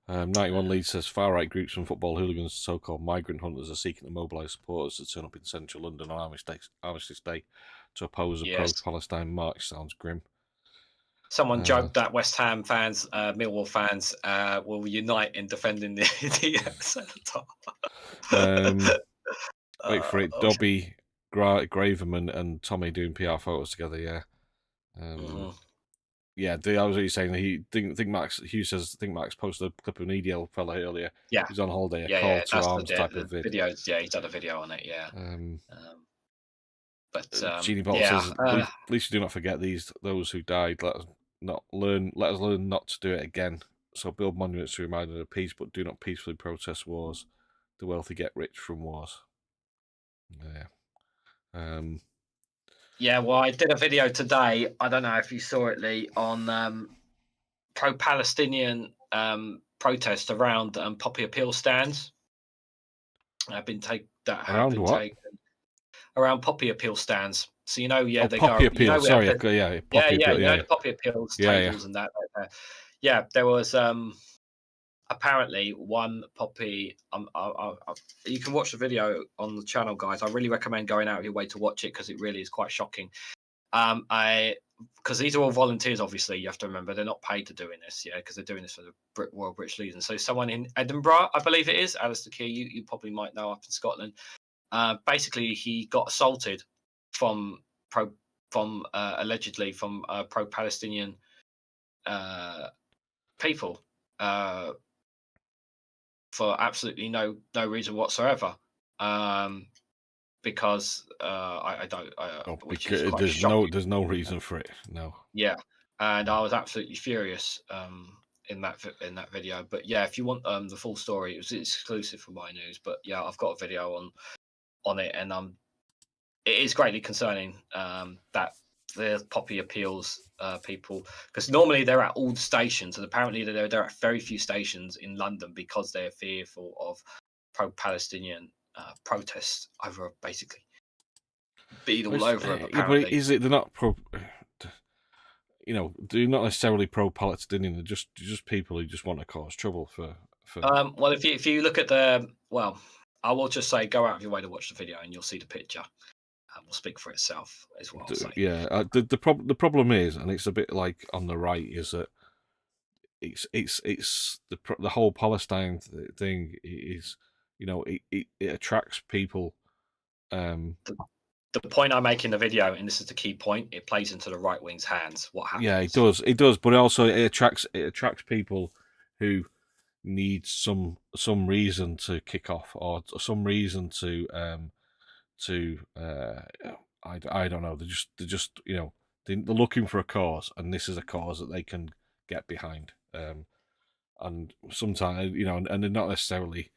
91 Leeds says far-right groups from football hooligans, so-called migrant hunters, are seeking to mobilise supporters to turn up in central London on Armistice Day to oppose a pro-Palestine march. Sounds grim. Someone joked that West Ham fans, Millwall fans, will unite in defending the centre. Wait for it. Dobby, Braverman, and Tommy doing PR photos together. Yeah. Yeah, I was really saying he think Max. Hugh says think Max posted a clip of an EDL fella earlier. Yeah, he's on holiday. A call to arms type of vid. Videos. Yeah, he's done a video on it. Yeah. But Genie Bot says, at least do not forget those who died. Let us learn not to do it again. So build monuments to remind them of peace, but do not peacefully protest wars. The wealthy get rich from wars. Yeah. Yeah, well, I did a video today. I don't know if you saw it, Lee, on pro-Palestinian protests around poppy appeal stands. Have been taken. Around poppy appeal stands. So they poppy go. Appeal. Sorry, appeal, the poppy appeals tables and that. Yeah, there was apparently one poppy. You can watch the video on the channel, guys. I really recommend going out of your way to watch it because it really is quite shocking. Because these are all volunteers, obviously. You have to remember they're not paid to doing this, because they're doing this for the Royal British Legion. So someone in Edinburgh, I believe it is, Alistair Keir, you probably might know, up in Scotland. Basically, he got assaulted allegedly from pro-Palestinian people for absolutely no reason whatsoever. Because there's no reason for it. No. Yeah, and I was absolutely furious in that video. But yeah, if you want the full story, it was exclusive for My News. But yeah, I've got a video on it, and it is greatly concerning that the poppy appeals people, because normally they're at all the stations, and apparently they're at very few stations in London because they're fearful of pro-Palestinian protests over basically being all over them. Apparently. But is it they're not they're not necessarily pro-Palestinian. They're just people who just want to cause trouble for. Well, if you look at I will just say go out of your way to watch the video, and you'll see the picture. Will speak for itself as well. Yeah, the problem is, and it's a bit like on the right, is that it's the whole Palestine thing is, it attracts people. The point I make in the video, and this is the key point, it plays into the right wing's hands. What happens? Yeah, it does, but also it attracts people who need some reason to kick off, or some reason to I don't know. They're just they're looking for a cause, and this is a cause that they can get behind. And sometimes and they're not necessarily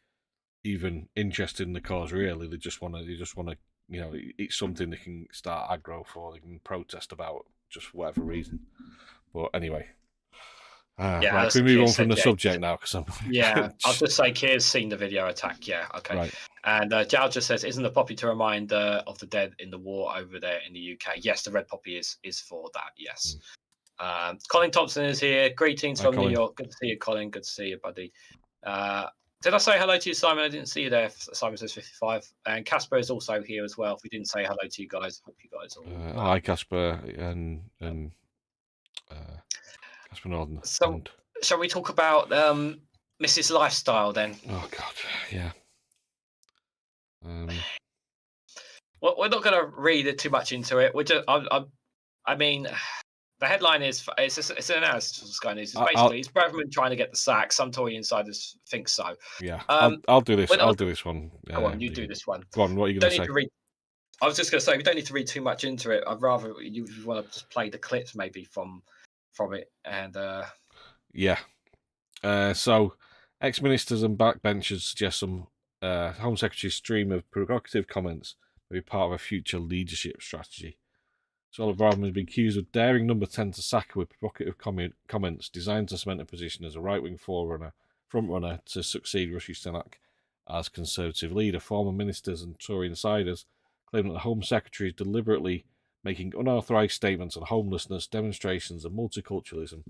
even interested in the cause really. They just want to it's something they can start aggro for. They can protest about just for whatever reason. But anyway. Right, we move on from the subject now because I'm. Yeah, I'll just say Keir's seen the video attack. Yeah, okay. Right. And Jal just says, "Isn't the poppy to remind of the dead in the war over there in the UK?" Yes, the red poppy is for that. Yes. Colin Thompson is here. Greetings from New York. Good to see you, Colin. Good to see you, buddy. Did I say hello to you, Simon? I didn't see you there. Simon says 55. And Casper is also here as well. If we didn't say hello to you guys, hope you guys all. Hi, Casper and Casper Norton. So, shall we talk about Mrs. Lifestyle then? Oh God, yeah. Well, we're not going to read too much into it. We're just, I mean, the headline is it's an analysis for Sky News. It's basically, is Braverman trying to get the sack? Some Tory insiders think so. Yeah, I'll do this. I'll do this one. Go on, you do this one. Go on. What are you going to say? I was just going to say we don't need to read too much into it. I'd rather you want to just play the clips maybe from it and. Yeah. So, ex-ministers and backbenchers suggest some Home Secretary's stream of provocative comments may be part of a future leadership strategy. So Oliver Braverman has been accused of daring Number 10 to sack her with provocative comments designed to cement a position as a right-wing frontrunner to succeed Rishi Sunak as Conservative leader. Former ministers and Tory insiders claim that the Home Secretary has deliberately making unauthorised statements on homelessness, demonstrations, and multiculturalism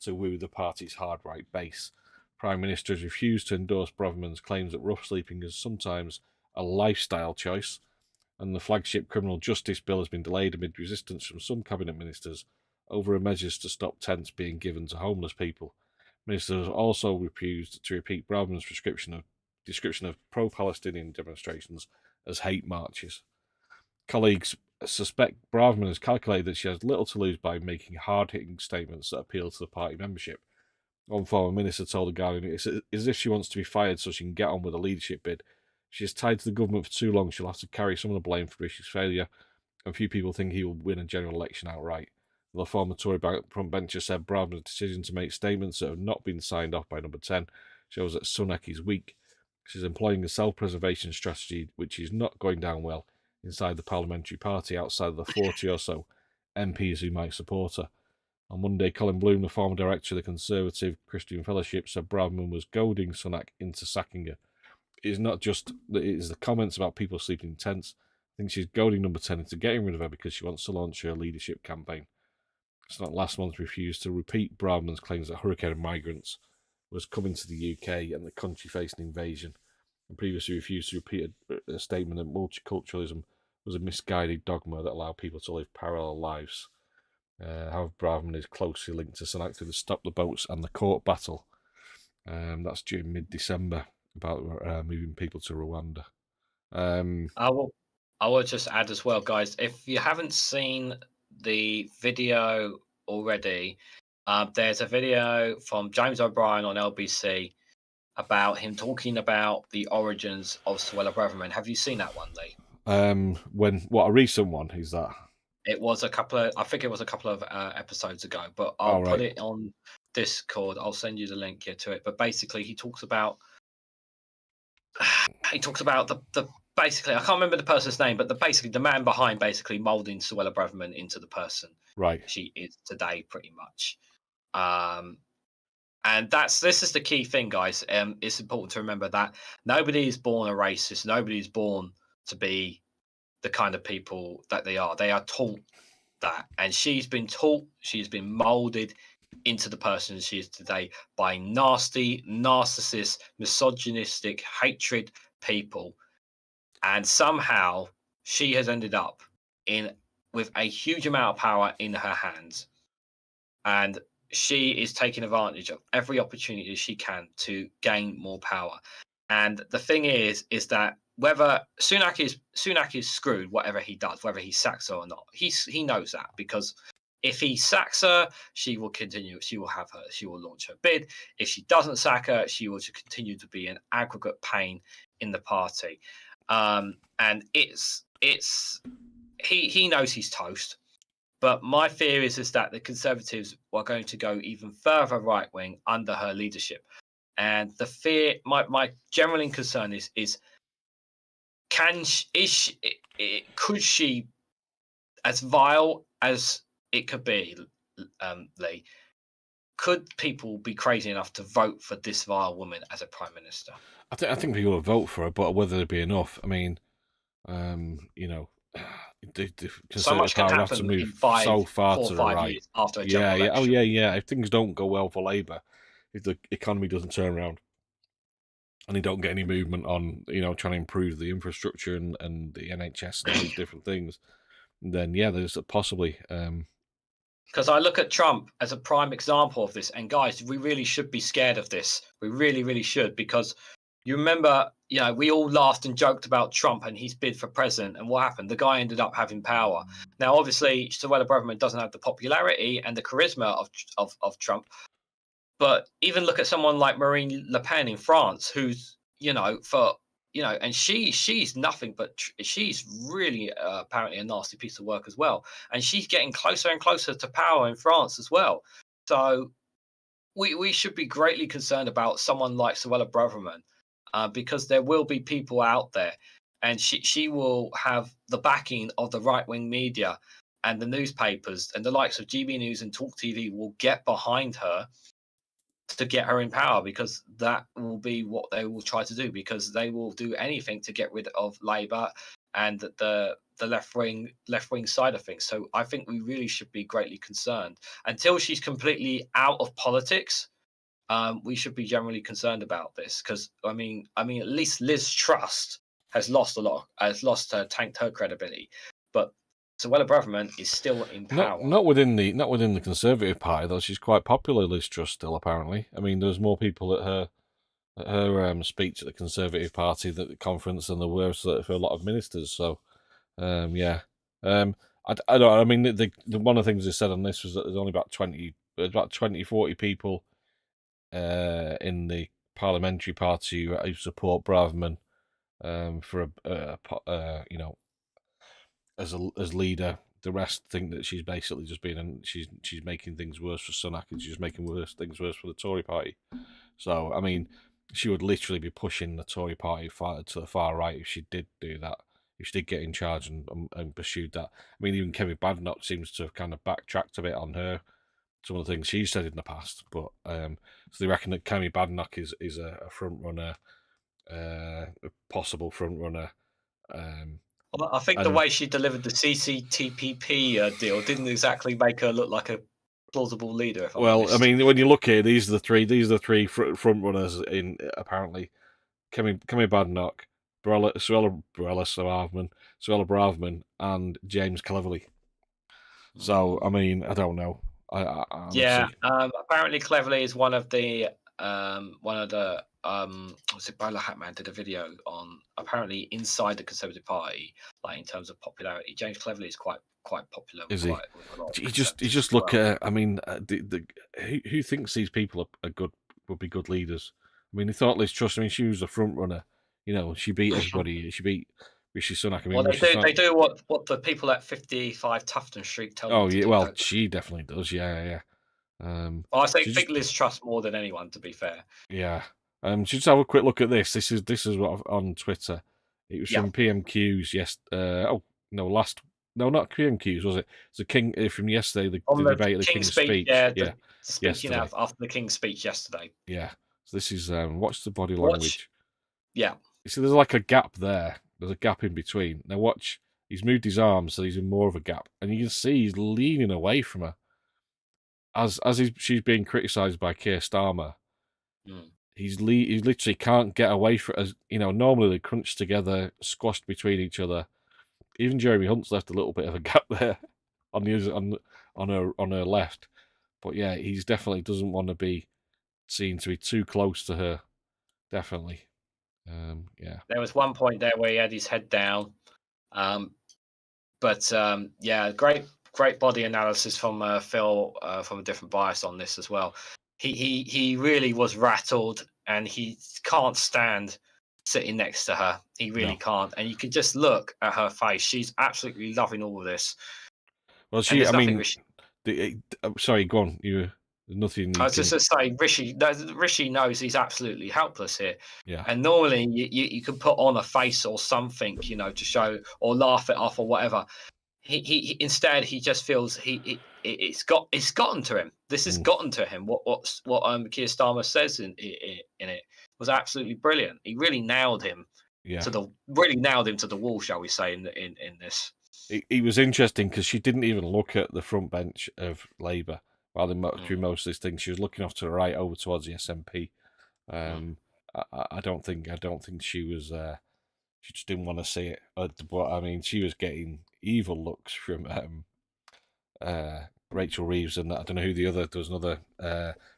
to woo the party's hard right base. Prime Minister has refused to endorse Braverman's claims that rough sleeping is sometimes a lifestyle choice, and the flagship criminal justice bill has been delayed amid resistance from some cabinet ministers over measures to stop tents being given to homeless people. Ministers also refused to repeat Braverman's description of pro-Palestinian demonstrations as hate marches. Colleagues suspect Braverman has calculated that she has little to lose by making hard-hitting statements that appeal to the party membership. One former minister told The Guardian, "It's as if she wants to be fired so she can get on with a leadership bid. She is tied to the government for too long, she'll have to carry some of the blame for Rishi's failure, and few people think he will win a general election outright." The former Tory frontbencher said Braverman's decision to make statements that have not been signed off by Number 10 shows that Sunak is weak. She's employing a self-preservation strategy which is not going down well inside the parliamentary party outside of the 40 or so MPs who might support her. On Monday, Colin Bloom, the former director of the Conservative Christian Fellowship, said Braverman was goading Sunak into sacking her. It is not just that it is the comments about people sleeping in tents. I think she's goading Number 10 into getting rid of her because she wants to launch her leadership campaign. Sunak last month refused to repeat Braverman's claims that hurricane of migrants was coming to the UK and the country faced an invasion, and previously refused to repeat a statement that multiculturalism was a misguided dogma that allowed people to live parallel lives. However, Braverman is closely linked to Sunak through the Stop the Boats and the court battle. That's due mid-December, about moving people to Rwanda. I will just add as well, guys, if you haven't seen the video already, there's a video from James O'Brien on LBC about him talking about the origins of Suella Braverman. Have you seen that one, Lee? A recent one is that? It was a couple of episodes ago, but I'll put it on Discord. I'll send you the link here to it. But basically, he talks about the basically, I can't remember the person's name, but the man behind basically molding Suella Braverman into the person she is today, pretty much. And this is the key thing, guys. It's important to remember that nobody is born a racist. Nobody is born to be the kind of people that they are. They are taught that, and she's been taught, she's been molded into the person she is today by nasty, narcissist, misogynistic, hatred people, and somehow she has ended up with a huge amount of power in her hands, and she is taking advantage of every opportunity she can to gain more power. And the thing is that whether Sunak is screwed, whatever he does, whether he sacks her or not, he knows that, because if he sacks her, she will continue. She will launch her bid. If she doesn't sack her, she will continue to be an aggregate pain in the party. And he knows he's toast. But my fear is that the Conservatives are going to go even further right wing under her leadership. And the fear, my general concern is could she, as vile as it could be, Lee, could people be crazy enough to vote for this vile woman as a prime minister? I think people will vote for her, but whether there'd be enough, I mean, the so much can happen have to move in 5 right. Years after a general election. If things don't go well for Labour, if the economy doesn't turn around, and they don't get any movement on, trying to improve the infrastructure and the NHS and all these different things, then there's possibly. Because I look at Trump as a prime example of this, and guys, we really should be scared of this. We really, really should, because you remember, we all laughed and joked about Trump and his bid for president, and what happened? The guy ended up having power. Now, obviously, Suella Braverman doesn't have the popularity and the charisma of Trump. But even look at someone like Marine Le Pen in France, who's, and she's nothing but she's really apparently a nasty piece of work as well. And she's getting closer and closer to power in France as well. So we should be greatly concerned about someone like Suella Braverman, because there will be people out there, and she will have the backing of the right-wing media and the newspapers, and the likes of GB News and Talk TV will get behind her to get her in power, because that will be what they will try to do, because they will do anything to get rid of Labour and the the left wing side of things. So I think we really should be greatly concerned until she's completely out of politics. We should be generally concerned about this because I mean, at least Liz Truss has lost tanked her credibility, but Suella Braverman is still in power. Not within the Conservative Party though. She's quite popular, Liz Truss, still apparently. I mean, there's more people at her speech at the Conservative Party at the conference than there were for a lot of ministers. So, yeah. I don't know. I mean, the one of the things they said on this was that there's only about 20, 40 people in the parliamentary party who support Braverman for as leader. The rest think that she's basically just she's making things worse for Sunak, and she's making things worse for the Tory party. So, I mean, she would literally be pushing the Tory party to the far right if she did do that. If she did get in charge and pursued that. I mean, even Kemi Badenoch seems to have kind of backtracked a bit on some of the things she's said in the past. But so they reckon that Kemi Badenoch is a front runner, a possible front runner. Well, I think the way she delivered the CCTPP deal didn't exactly make her look like a plausible leader. I mean, when you look here, these are the three front runners in apparently Kemi Badenoch, Suella Braverman, and James Cleverly. So, I mean, I don't know. Apparently Cleverly is one of the was it Bala Hatman did a video on apparently inside the Conservative Party, like in terms of popularity. James Cleverly is quite popular. Is he? You just look at. I mean, who thinks these people would be good leaders? I mean, they thought Liz Truss. I mean, she was a front runner. You know, she beat everybody. She beat Rishi Sunak. I mean, they do what the people at 55 Tufton Street tell them. Oh yeah, well, she definitely does. Yeah. I think Liz Truss more than anyone, to be fair. Yeah. Just have a quick look at this. This is what on Twitter. It was from PMQs. Yes. Not PMQs. Was it? It's the King from yesterday. The debate of the King's speech. Yeah. Speaking after the King's speech yesterday. Yeah. So this is watch the body language. Yeah. You see, there's like a gap there. There's a gap in between. Now watch. He's moved his arms, so he's in more of a gap, and you can see he's leaning away from her. As she's being criticised by Keir Starmer. He literally can't get away from as normally they crunch together, squashed between each other. Even Jeremy Hunt's left a little bit of a gap there on her left. But yeah, he's definitely doesn't want to be seen to be too close to her. Definitely. Yeah. There was one point there where he had his head down. Great body analysis from Phil from a different bias on this as well. He really was rattled, and he can't stand sitting next to her. He really can't, and you can just look at her face. She's absolutely loving all of this. Well, sorry, go on. Nothing. I was just to say, Rishi knows he's absolutely helpless here. Yeah. And normally you can put on a face or something, to show or laugh it off or whatever. He instead he just feels it's gotten to him. This has gotten to him. What Keir Starmer says in it was absolutely brilliant. He really nailed him to the wall, shall we say, in this. It was interesting because she didn't even look at the front bench of Labour while through most of these things. She was looking off to the right over towards the SNP. I don't think she was. She just didn't want to see it. But I mean, she was getting evil looks from Rachel Reeves, and I don't know who the other. There was another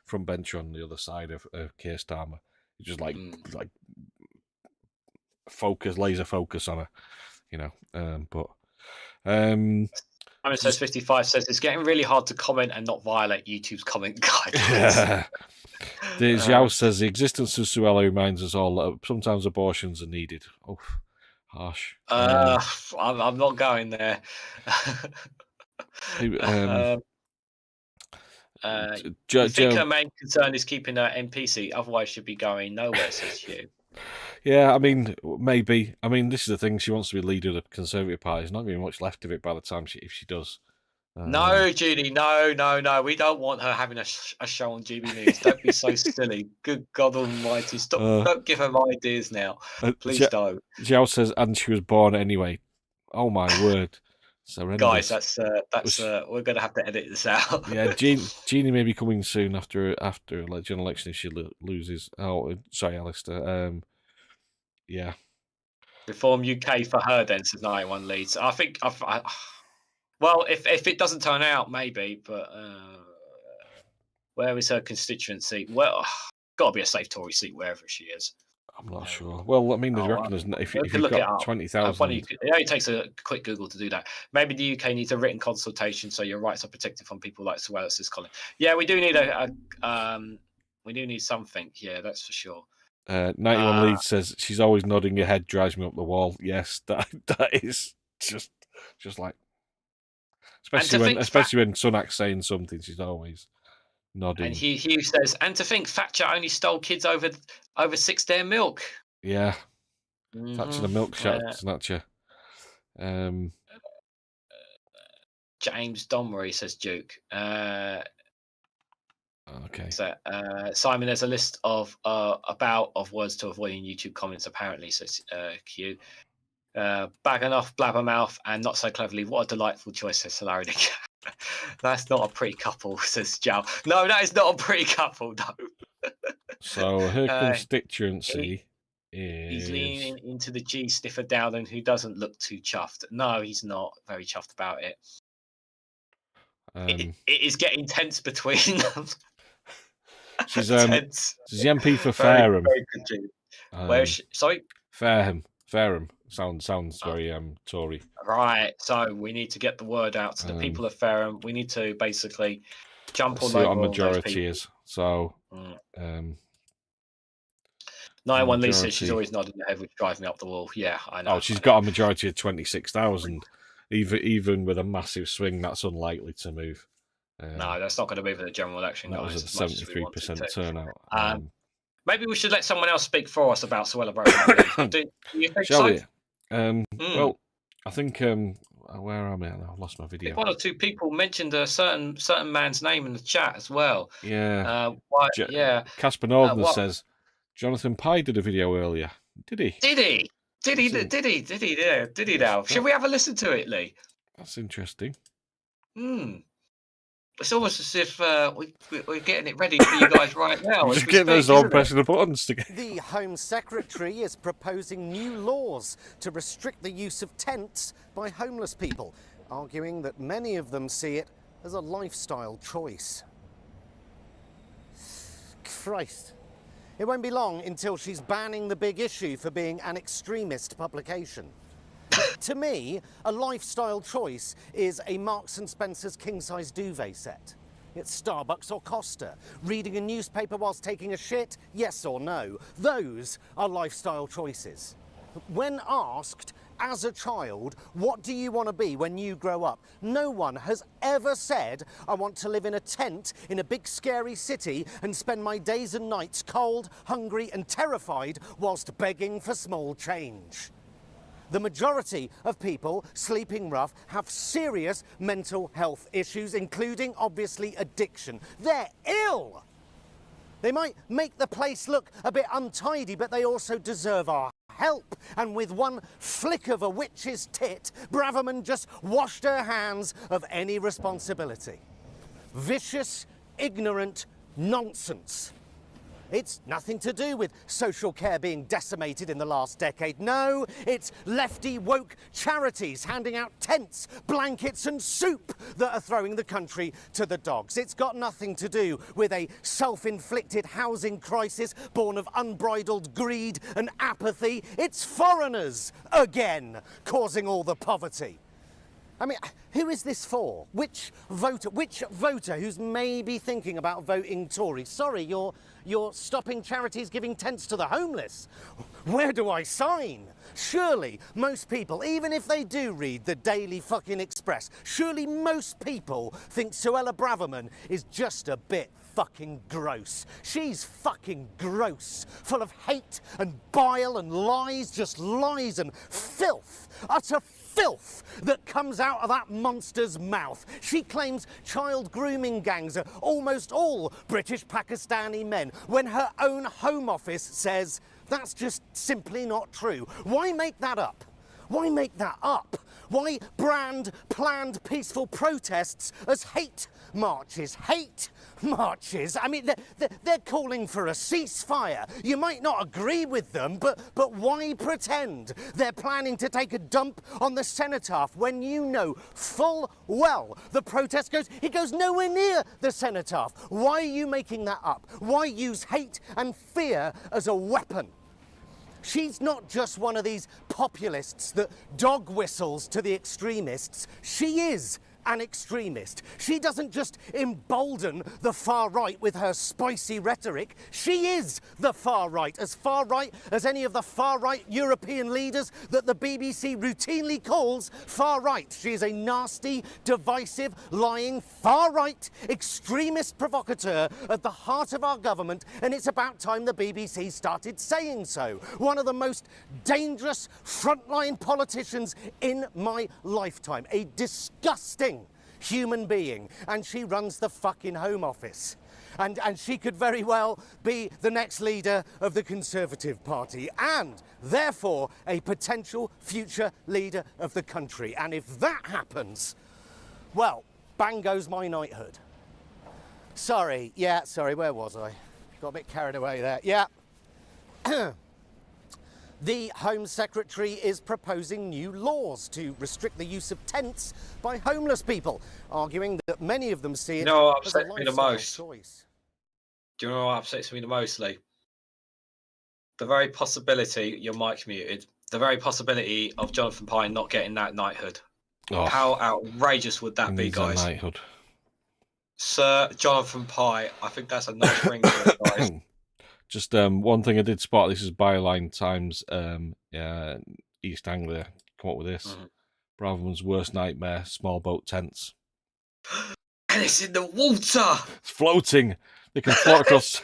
front bencher on the other side of Keir Starmer. It just like laser focus on her, but. Says 55 says it's getting really hard to comment and not violate YouTube's comment guidelines. Xiao says the existence of Suella reminds us all that sometimes abortions are needed. Oh, harsh. I'm not going there. Do you think her main concern is keeping her MP seat? Otherwise, she'd be going nowhere, says Hugh. Yeah, I mean, maybe. I mean, this is the thing. She wants to be leader of the Conservative Party. There's not going to be much left of it by the time if she does. No, Judy, no. We don't want her having a show on GB News. Don't be so silly. Good God Almighty! Stop! Don't give her ideas now. Please don't. Xiao says, and she was born anyway. Oh my word. It's horrendous. Guys, that's we're gonna have to edit this out. Yeah, Jeannie may be coming soon after a general election if she loses. Oh, sorry, Alistair. Yeah. Reform UK for her then, says 91 Leeds. I think well, if it doesn't turn out, maybe, but where is her constituency? Well, got to be a safe Tory seat wherever she is. I'm not sure. Well, I mean, they reckon if you've got 20,000... it only takes a quick Google to do that. Maybe the UK needs a written consultation so your rights are protected from people like Suella, says Colin. Yeah, we do need we do need something. Yeah, that's for sure. 91 Leeds says, she's always nodding her head, drives me up the wall. Yes, that is just like... Especially when Sunak's saying something, she's always nodding. And Hugh says, and to think Thatcher only stole kids over 6 day milk. Yeah. Thatcher the milk snatcher. James Domry, says Duke. Okay. So Simon, there's a list of words to avoid in YouTube comments, apparently, says Q. Bagging off, blabbermouth, and not so cleverly. What a delightful choice, says Hilarity. That's not a pretty couple, says Jal. No, that is not a pretty couple, no. So her constituency is... He's leaning into the G sniffer Dowden, who doesn't look too chuffed. No, he's not very chuffed about it. It is getting tense between them. She's the MP for Fareham. Where is she? Sorry? Fareham. Sounds very Tory. Right. So we need to get the word out to the people of Fareham. We need to basically jump on over majority is. So 91 Lisa, she's always nodding her head, which drives me up the wall. Yeah, I know. Oh, she's got a majority of 26,000. Even with a massive swing, that's unlikely to move. No, that's not going to move in the general election. That was a 73% turnout. Maybe we should let someone else speak for us about Suella Braverman. Do you think Shall so? we? Well, I think where am I now? I've lost my video. One or two people mentioned a certain man's name in the chat as well. Yeah. Yeah. Casper Northern says Jonathan Pye did a video earlier. Did he? Did he? Yeah. Did he now? Should we have a listen to it, Lee? That's interesting. It's almost as if we're getting it ready for you guys right now. Just getting us all pressing the buttons together. The Home Secretary is proposing new laws to restrict the use of tents by homeless people, arguing that many of them see it as a lifestyle choice. Christ. It won't be long until she's banning the big issue for being an extremist publication. To me, a lifestyle choice is a Marks & Spencer's king-size duvet set. It's Starbucks or Costa. Reading a newspaper whilst taking a shit, yes or no. Those are lifestyle choices. When asked, as a child, what do you want to be when you grow up? No one has ever said, I want to live in a tent in a big scary city and spend my days and nights cold, hungry and terrified whilst begging for small change. The majority of people sleeping rough have serious mental health issues, including, obviously, addiction. They're ill! They might make the place look a bit untidy, but they also deserve our help. And with one flick of a witch's tit, Braverman just washed her hands of any responsibility. Vicious, ignorant nonsense. It's nothing to do with social care being decimated in the last decade. No, it's lefty woke charities handing out tents, blankets and soup that are throwing the country to the dogs. It's got nothing to do with a self-inflicted housing crisis born of unbridled greed and apathy. It's foreigners, again, causing all the poverty. I mean, who is this for? Which voter who's maybe thinking about voting Tory? Sorry, you're stopping charities giving tents to the homeless. Where do I sign? Surely most people, even if they do read the Daily fucking Express, surely most people think Suella Braverman is just a bit fucking gross. She's fucking gross, full of hate and bile and lies, just lies and filth, utter filth that comes out of that monster's mouth. She claims child grooming gangs are almost all British Pakistani men, when her own Home Office says that's just simply not true. Why make that up? Why make that up Why brand planned peaceful protests as hate marches? Hate marches. I mean, they're calling for a ceasefire. You might not agree with them, but why pretend they're planning to take a dump on the cenotaph when you know full well the protest goes nowhere near the cenotaph? Why are you making that up? Why use hate and fear as a weapon? She's not just one of these populists that dog whistles to the extremists. She is an extremist. She doesn't just embolden the far right with her spicy rhetoric. She is the far right as any of the far right European leaders that the BBC routinely calls far right. She is a nasty, divisive, lying, far right extremist provocateur at the heart of our government, and it's about time the BBC started saying so. One of the most dangerous frontline politicians in my lifetime. A disgusting human being, and she runs the fucking Home Office. And she could very well be the next leader of the Conservative Party, and therefore a potential future leader of the country. And if that happens, well, bang goes my knighthood. Sorry, where was I? Got a bit carried away there. Yeah. The Home Secretary is proposing new laws to restrict the use of tents by homeless people, arguing that many of them see it You know what as a upsets me the lifestyle most? choice. Do you know what upsets me the most, Lee? The very possibility, your mic's muted, the very possibility of Jonathan Pine not getting that knighthood. Oh, How outrageous would that he be, needs that guys? knighthood. Sir Jonathan Pye, I think that's a nice ring for it, guys. Just one thing I did spot. This is Byline Times. East Anglia come up with this. Braverman's worst nightmare: small boat tents. And it's in the water. It's floating. They can float across.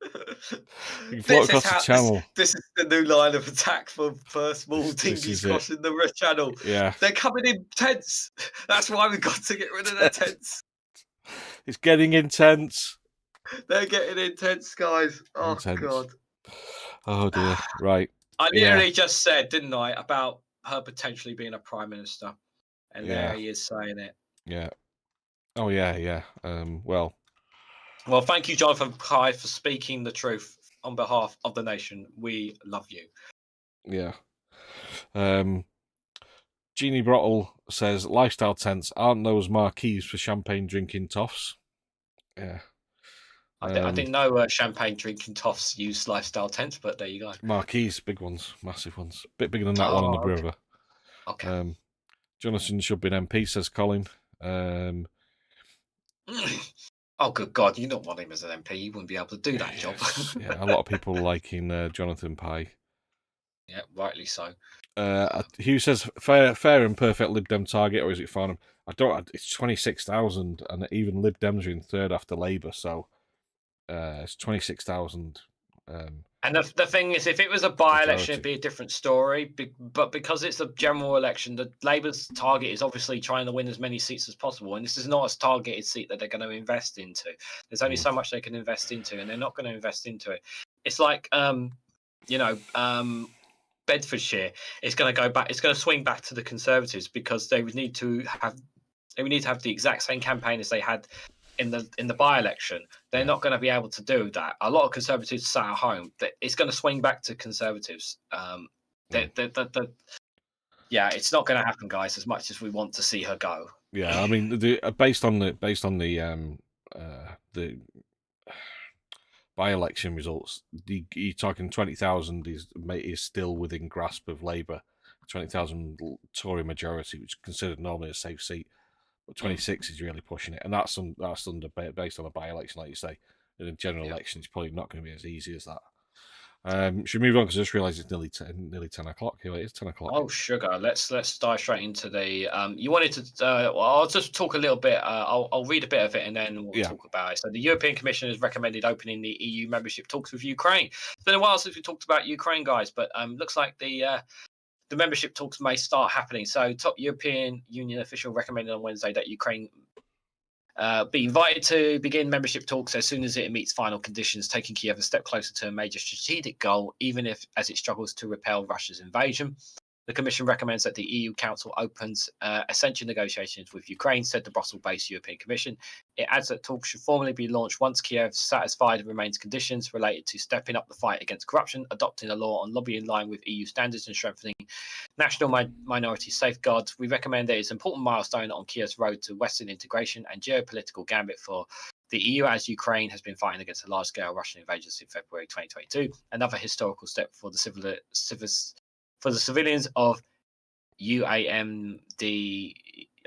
They can float across the channel. This is the new line of attack for small dinghies crossing the channel. Yeah, they're coming in tents. That's why we've got to get rid of their tents. It's getting intense. They're getting intense, guys. Oh, Intense. God. Oh, dear. Right. I literally just said, didn't I, about her potentially being a prime minister. And there he is saying it. Yeah. Oh, yeah. Well, thank you, Jonathan Pye, for speaking the truth on behalf of the nation. We love you. Yeah. Jeannie Brottle says, lifestyle tents aren't those marquees for champagne drinking toffs. Yeah. I didn't know champagne drinking toffs use lifestyle tents, but there you go. Marquees, big ones, massive ones. Bit bigger than that one on the river. Okay. Jonathan should be an MP, says Colin. Oh, good God. You don't want him as an MP. He wouldn't be able to do that job. Yeah, a lot of people liking Jonathan Pye. Yeah, rightly so. Hugh says, fair and perfect Lib Dem target, or is it Farnham? It's 26,000, and even Lib Dems are in third after Labour, so it's 26,000. And the thing is, if it was a by-election, it'd be a different story. But because it's a general election, the Labour's target is obviously trying to win as many seats as possible. And this is not a targeted seat that they're going to invest into. There's only so much they can invest into, and they're not going to invest into it. It's like, Bedfordshire. It's going to go back. It's going to swing back to the Conservatives because they would need to have the exact same campaign as they had in the by-election. They're not going to be able to do that. A lot of Conservatives sat at home. It's going to swing back to Conservatives. It's not going to happen, guys. As much as we want to see her go. Yeah, I mean, based on the by-election results, you're talking 20,000 is still within grasp of Labour. 20,000 Tory majority, which is considered normally a safe seat. But 26 is really pushing it, and that's based on a by-election, like you say. In a general election, it's probably not going to be as easy as that. Should we move on? Because I just realised it's nearly 10 o'clock. Here it is, 10 o'clock. Oh, sugar! Let's dive straight into the. You wanted to? I'll just talk a little bit. I'll read a bit of it and then we'll talk about it. So the European Commission has recommended opening the EU membership talks with Ukraine. It's been a while since we talked about Ukraine, guys, but looks like the membership talks may start happening. So, top European Union official recommended on Wednesday that Ukraine be invited to begin membership talks as soon as it meets final conditions, taking Kiev a step closer to a major strategic goal, even as it struggles to repel Russia's invasion. The Commission recommends that the EU Council opens accession negotiations with Ukraine, said the Brussels-based European Commission. It adds that talks should formally be launched once Kiev satisfied remains conditions related to stepping up the fight against corruption, adopting a law on lobbying in line with EU standards, and strengthening national minority safeguards. We recommend that it's an important milestone on Kiev's road to Western integration and geopolitical gambit for the EU, as Ukraine has been fighting against a large-scale Russian invasion since February 2022. Another historical step for the civilians of UAMD.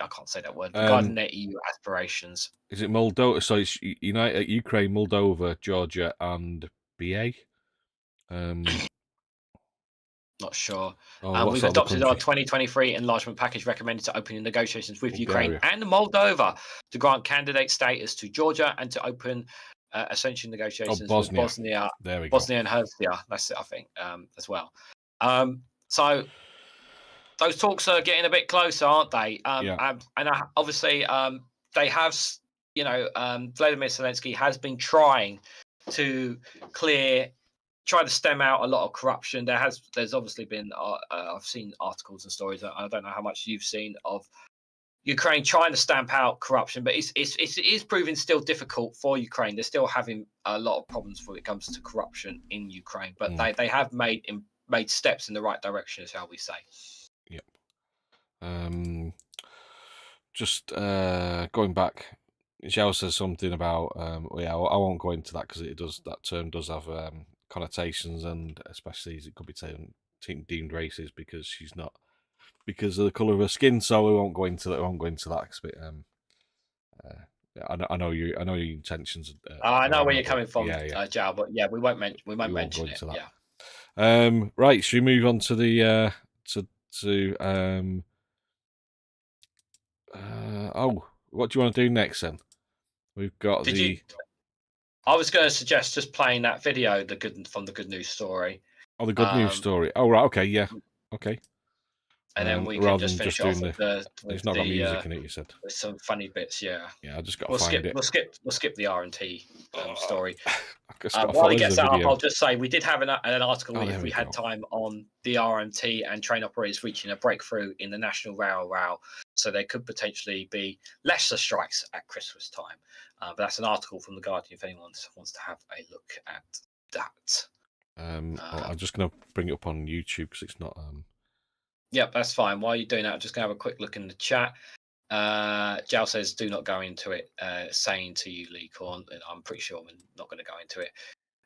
I can't say that word. Regarding their EU aspirations. Is it Moldova? So it's Ukraine, Moldova, Georgia, and BA. Not sure. What's We've that other adopted our country? 2023 enlargement package recommended to open negotiations with Bulgaria. Ukraine and Moldova to grant candidate status to Georgia and to open accession negotiations with Bosnia. There we go. Bosnia and Herzegovina. That's it, I think, as well. So those talks are getting a bit closer, aren't they? Obviously, they have, Vladimir Zelensky has been trying to try to stem out a lot of corruption. There's obviously been, I've seen articles and stories. I don't know how much you've seen of Ukraine trying to stamp out corruption, but it is proving still difficult for Ukraine. They're still having a lot of problems when it comes to corruption in Ukraine, but they have made steps in the right direction, shall we say. Yep. Just going back, Zhao says something about, I won't go into that because that term does have connotations, and especially it could be deemed racist because she's not, because of the colour of her skin. So we won't go into that. It's a bit, I know your intentions. I know where you're coming from, yeah. Zhao, but we won't mention it. That. Yeah. Right. Should we move on to the what do you want to do next then? We've got I was going to suggest just playing that video, the good news story. Oh, the good news story. Oh, right. Okay. Yeah. Okay. And then we can just finish off with it's not got music in it, you said. With some funny bits, yeah. Yeah, I just got to find it. We'll skip the R&T story. While he gets that up, I'll just say we did have an article, if we had go. time, on the R&T and train operators reaching a breakthrough in the national row. So there could potentially be lesser strikes at Christmas time. But that's an article from The Guardian if anyone wants to have a look at that. I'm just going to bring it up on YouTube because it's not... Yep, that's fine. While you're doing that, I'm just going to have a quick look in the chat. Jal says, do not go into it, saying to you, Lee Corn. I'm pretty sure we're not going to go into it.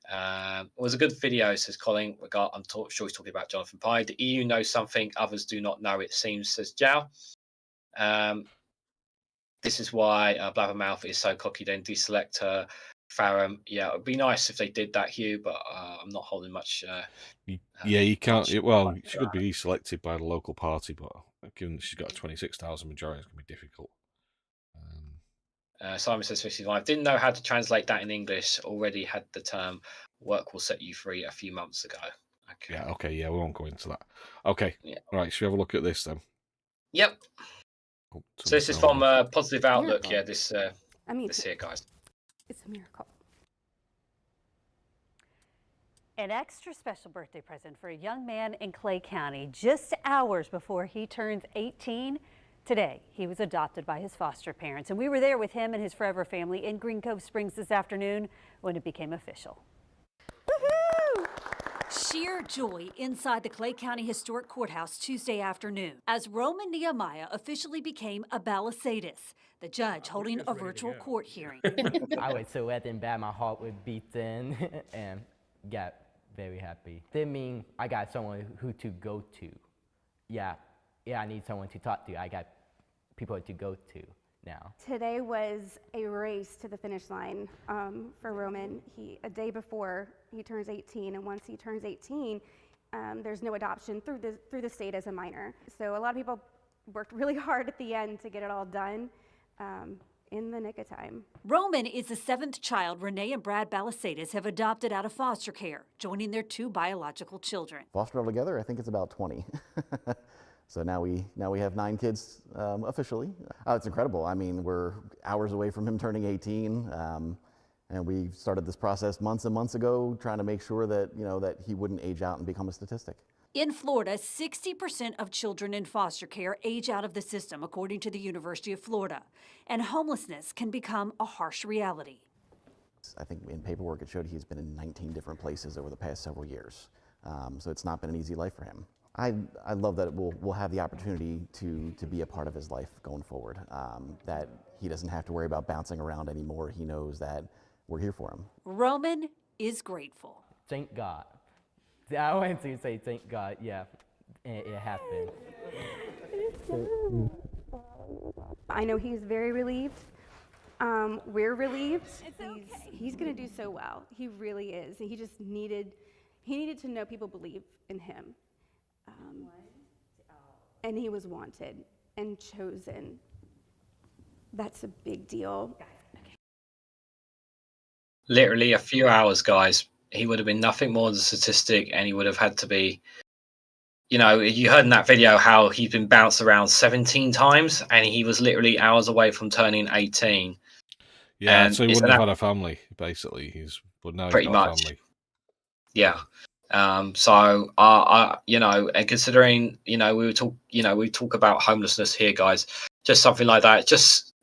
It was a good video, says Colin. I'm sure he's talking about Jonathan Pye. The EU knows something others do not know, it seems, says Jal. This is why Blabbermouth is so cocky, then deselect her. Farham, yeah, it would be nice if they did that, Hugh, but I'm not holding much. You can't. She could be deselected by the local party, but given that she's got a 26,000 majority, it's going to be difficult. Simon says 55. Didn't know how to translate that in English. Already had the term "work will set you free" a few months ago. Okay. Yeah. Okay. Yeah, we won't go into that. Okay. Yeah. All right. Should we have a look at this then? Yep. So this is from Positive Outlook. Yeah. This here, guys. It's a miracle. An extra special birthday present for a young man in Clay County just hours before he turns 18. Today, he was adopted by his foster parents, and we were there with him and his forever family in Green Cove Springs this afternoon when it became official. Woohoo! Sheer joy inside the Clay County Historic Courthouse Tuesday afternoon as Roman Nehemiah officially became a Balasatis, the judge holding a virtual court hearing. I was so wet and bad, my heart was beaten and got very happy. That means I got someone who to go to. Yeah, I need someone to talk to. I got people to go to now. Today was a race to the finish line for Roman. A day before he turns 18, and once he turns 18, there's no adoption through the state as a minor. So a lot of people worked really hard at the end to get it all done in the nick of time. Roman is the seventh child Renee and Brad Balasatis have adopted out of foster care, joining their two biological children. Fostered altogether, I think it's about 20. So now we have 9 kids officially. It's incredible. I mean, we're hours away from him turning 18, and we started this process months and months ago, trying to make sure that that he wouldn't age out and become a statistic. In Florida, 60% of children in foster care age out of the system, according to the University of Florida, and homelessness can become a harsh reality. I think in paperwork it showed he's been in 19 different places over the past several years. So it's not been an easy life for him. I love that we'll have the opportunity to be a part of his life going forward, that he doesn't have to worry about bouncing around anymore. He knows that we're here for him. Roman is grateful. Thank God. I wanted to say thank God. Yeah, it happened. I know he's very relieved. We're relieved. He's going to do so well. He really is. He just needed to know people believe in him. And he was wanted and chosen. That's a big deal. Literally a few hours, guys. He would have been nothing more than a statistic, and he would have had to be, you know, you heard in that video how he's been bounced around 17 times, and he was literally hours away from turning 18. Yeah, and so he wouldn't have had a family, basically. But now pretty he's got much. a family. Yeah. So you know, and considering, you know, we talk about homelessness here, guys, just something like that. Just,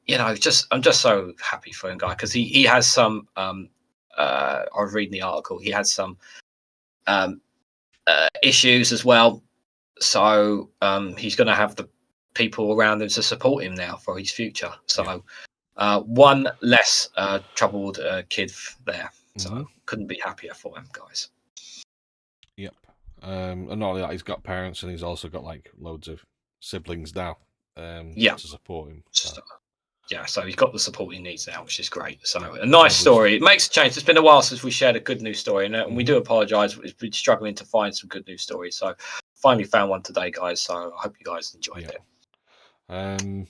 you know, I'm just so happy for him, guy, because he has some. I was reading the article. He had some issues as well. So he's going to have the people around him to support him now for his future. So one less troubled kid there. So couldn't be happier for him, guys. Yep. And not only that, he's got parents, and he's also got like loads of siblings now to support him. So. Yeah, so he's got the support he needs now, which is great. So a nice story. It makes a change. It's been a while since we shared a good news story, and we do apologise. We've been struggling to find some good news stories. So finally found one today, guys. So I hope you guys enjoyed it.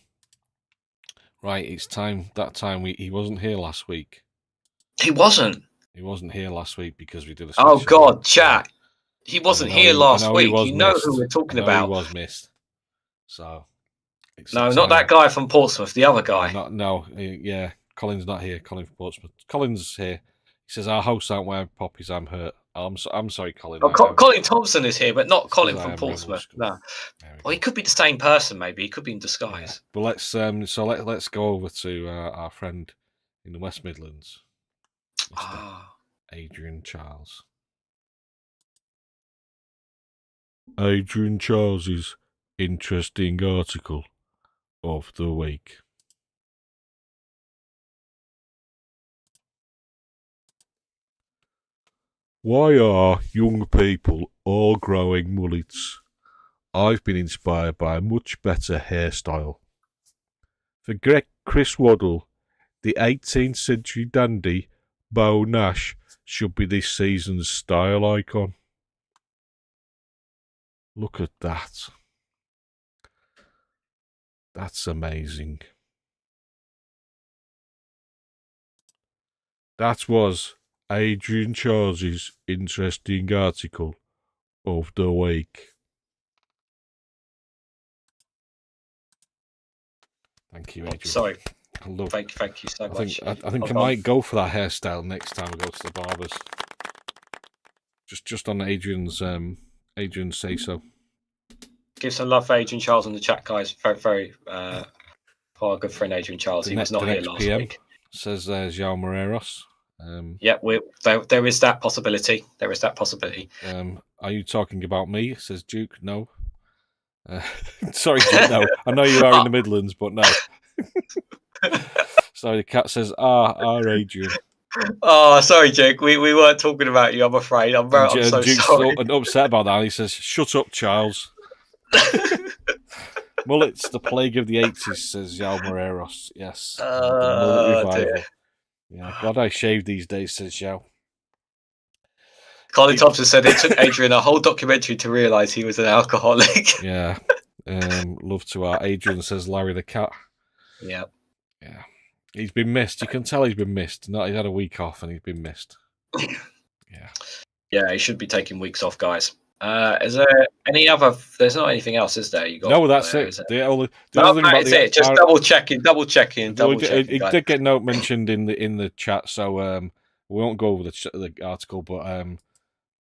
Right, it's time. That time he wasn't here last week. He wasn't. He wasn't here last week because we did a. Oh God, chat. He wasn't here last week. You know who we're talking about. He was missed. So. No, not that guy from Portsmouth. The other guy. Yeah, Colin's not here. Colin from Portsmouth. Colin's here. He says our hosts aren't wearing poppies. I'm hurt. I'm sorry, Colin. Oh, Colin Thompson is here, but not Colin from Portsmouth. No. Well, he could be the same person. Maybe he could be in disguise. Yeah. But let's go over to our friend in the West Midlands, Mr. Adrian Charles. Adrian Charles's interesting article of the week. Why are young people all growing mullets? I've been inspired by a much better hairstyle. For Chris Waddle, the 18th century dandy Beau Nash should be this season's style icon. Look at that. That's amazing. That was Adrian Charles's interesting article of the week. Thank you, Adrian. Sorry. Thank you so much. I think I might go for that hairstyle next time we go to the barbers. Just on Adrian's say so. Give some love for Adrian Charles in the chat, guys. Very, very for our good friend Adrian Charles. He was not here last week. Says João Moreiros. Yeah, there is that possibility. There is that possibility. Are you talking about me? Says Duke. No. Sorry, Duke, no. I know you are in the Midlands, but no. Sorry, the cat says, Adrian. Oh, sorry, Duke. We weren't talking about you, I'm afraid. I'm so Duke's sorry. Upset about that. He says, shut up, Charles. Mullets, the plague of the 80s, says João Moreiros. Yes. Dear. Yeah, glad I shave these days, says João. Colin Thompson said it took Adrian a whole documentary to realise he was an alcoholic. Yeah. Love to our Adrian, says Larry the cat. Yeah. Yeah. He's been missed. You can tell he's been missed. He's had a week off and he's been missed. Yeah. Yeah, he should be taking weeks off, guys. Is there any other? There's not anything else, is there? You got? No, that's it. It? The only thing about it. Just double checking. It did get note mentioned in the chat, so we won't go over the article. But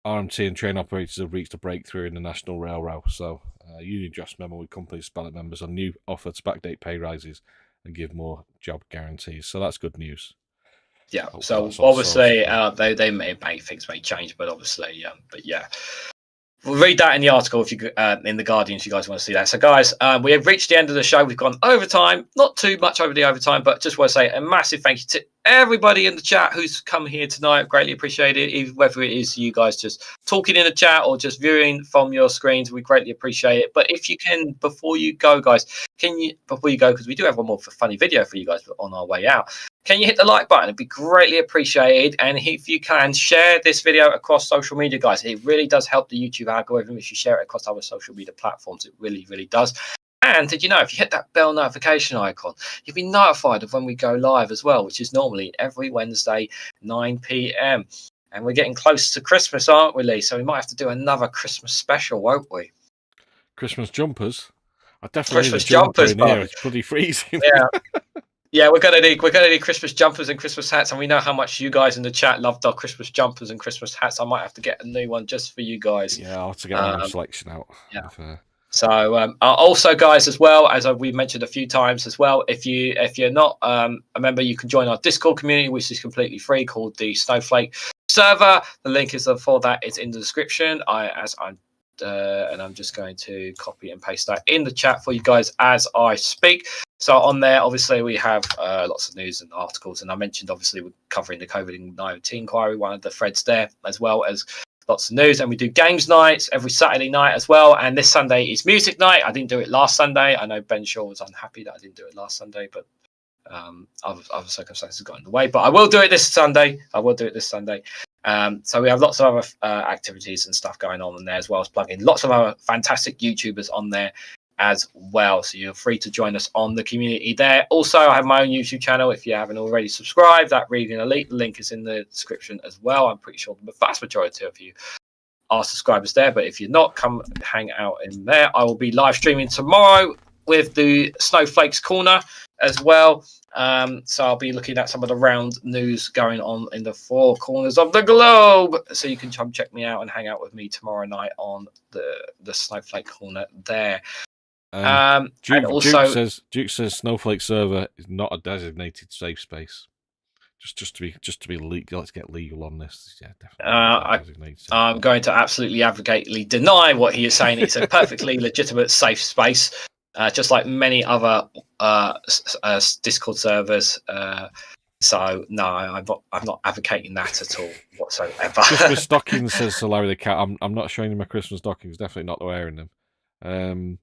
RMT and train operators have reached a breakthrough in the national rail row. So, union draft memo with companies spelling members on new offer to backdate pay rises and give more job guarantees. So that's good news. Yeah. Hopefully So that's all obviously, sorted. they may things may change, but obviously, but yeah. We'll read that in the article if you in the Guardian if you guys want to see that. So, guys, we have reached the end of the show. We've gone overtime, not too much over the overtime, but just want to say a massive thank you to everybody in the chat who's come here tonight. Greatly appreciate it. Even whether it is you guys just talking in the chat or just viewing from your screens, we greatly appreciate it. But if you can, before you go, guys, because we do have one more funny video for you guys on our way out. Can you hit the like button? It'd be greatly appreciated. And if you can, share this video across social media, guys. It really does help the YouTube algorithm if you share it across other social media platforms. It really, really does. And did you know, if you hit that bell notification icon, you'll be notified of when we go live as well, which is normally every Wednesday, 9 p.m. And we're getting close to Christmas, aren't we, Lee? So we might have to do another Christmas special, won't we? Christmas jumpers? I definitely Christmas need a jumper jumpers, in here. buddy. It's bloody freezing. Yeah. Yeah, we're gonna need Christmas jumpers and Christmas hats, and we know how much you guys in the chat loved our Christmas jumpers and Christmas hats. I might have to get a new one just for you guys. Yeah, I'll have to get my own selection out. Yeah. So also, guys, as well as we mentioned a few times as well, if you're not a member, you can join our Discord community, which is completely free, called the Snowflake server. The link is for that. It's in the description. And I'm just going to copy and paste that in the chat for you guys as I speak. So on there, obviously, we have lots of news and articles. And I mentioned, obviously, we're covering the COVID-19 inquiry, one of the threads there, as well as lots of news. And we do games nights every Saturday night as well. And this Sunday is music night. I didn't do it last Sunday. I know Ben Shaw was unhappy that I didn't do it last Sunday, but other circumstances got in the way. But I will do it this Sunday. So we have lots of other activities and stuff going on in there, as well as plugging lots of other fantastic YouTubers on there as well. So you're free to join us on the community there. Also, I have my own YouTube channel. If you haven't already subscribed, that Reganelite link is in the description as well. I'm pretty sure the vast majority of you are subscribers there. But if you're not, come hang out in there. I will be live streaming tomorrow with the Snowflakes Corner as well. So I'll be looking at some of the round news going on in the four corners of the globe. So you can come check me out and hang out with me tomorrow night on the Snowflake Corner there. Duke says Snowflake server is not a designated safe space. Just to be legal. Let's get legal on this. Yeah, definitely. I'm going to absolutely advocately deny what he is saying. It's a perfectly legitimate safe space. Just like many other Discord servers. So no, I'm not advocating that at all whatsoever. Christmas stockings, says Larry the Cat. I'm not showing you my Christmas stockings. Definitely not wearing them.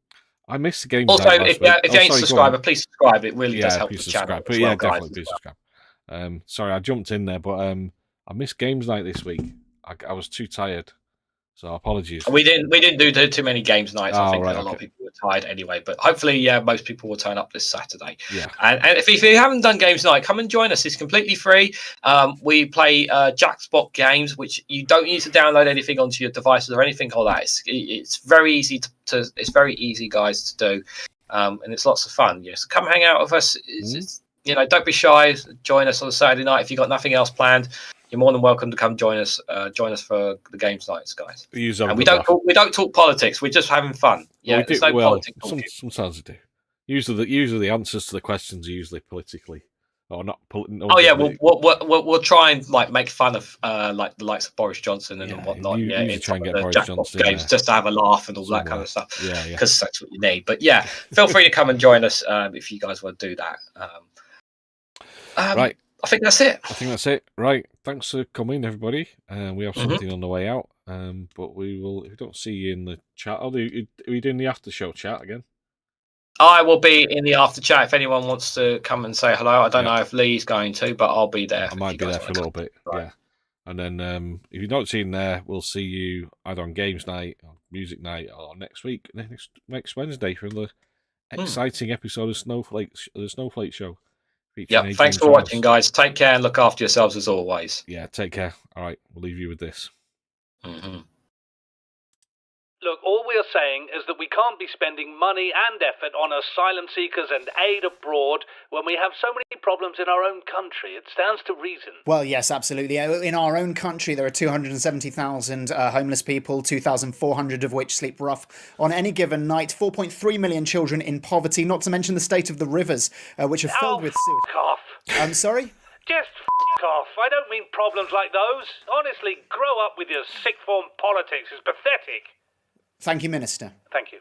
I missed the game. Also, if you ain't a subscriber, please subscribe. It really does help the channel. But yeah, definitely please subscribe. Sorry, I jumped in there, but I missed games night this week. I was too tired. So apologies. We didn't do too many games nights. I think a lot of people were tired anyway. But hopefully, most people will turn up this Saturday. Yeah. And if you haven't done games night, come and join us. It's completely free. We play Jackspot games, which you don't need to download anything onto your devices or anything like that. It's very easy it's very easy, guys, to do, and it's lots of fun. Yes, come hang out with us. Don't be shy. Join us on a Saturday night if you've got nothing else planned. You're more than welcome to come join us for the games nights, guys. And we don't talk politics. We're just having fun. Yeah, there's no politics. Sometimes we do. Usually the answers to the questions are usually politically or not. We'll try and make fun of like the likes of Boris Johnson and whatnot. In try and get Boris Johnson games just to have a laugh and all that kind of stuff. Yeah, because that's what you need. But yeah, feel free to come and join us if you guys want to do that. Right. I think that's it. Right. Thanks for coming, everybody. We have something on the way out. But we will. If we don't see you in the chat, are we doing the after show chat again? I will be in the after chat if anyone wants to come and say hello. I don't know if Lee's going to, but I'll be there. I might be there for a little bit. Right. Yeah. And then if you don't see him there, we'll see you either on games night, or music night, or next week, next Wednesday for the exciting episode of the Snowflake Show. Yeah, thanks for watching, guys. Take care and look after yourselves as always. Yeah, take care. All right, we'll leave you with this. Look, all we're saying is that we can't be spending money and effort on asylum seekers and aid abroad when we have so many problems in our own country. It stands to reason. Well, yes, absolutely. In our own country, there are 270,000 homeless people, 2,400 of which sleep rough on any given night, 4.3 million children in poverty, not to mention the state of the rivers, which are filled with sewage. Off. I'm sorry? Just off. I don't mean problems like those. Honestly, grow up with your sick-form politics. It's pathetic. Thank you, Minister. Thank you.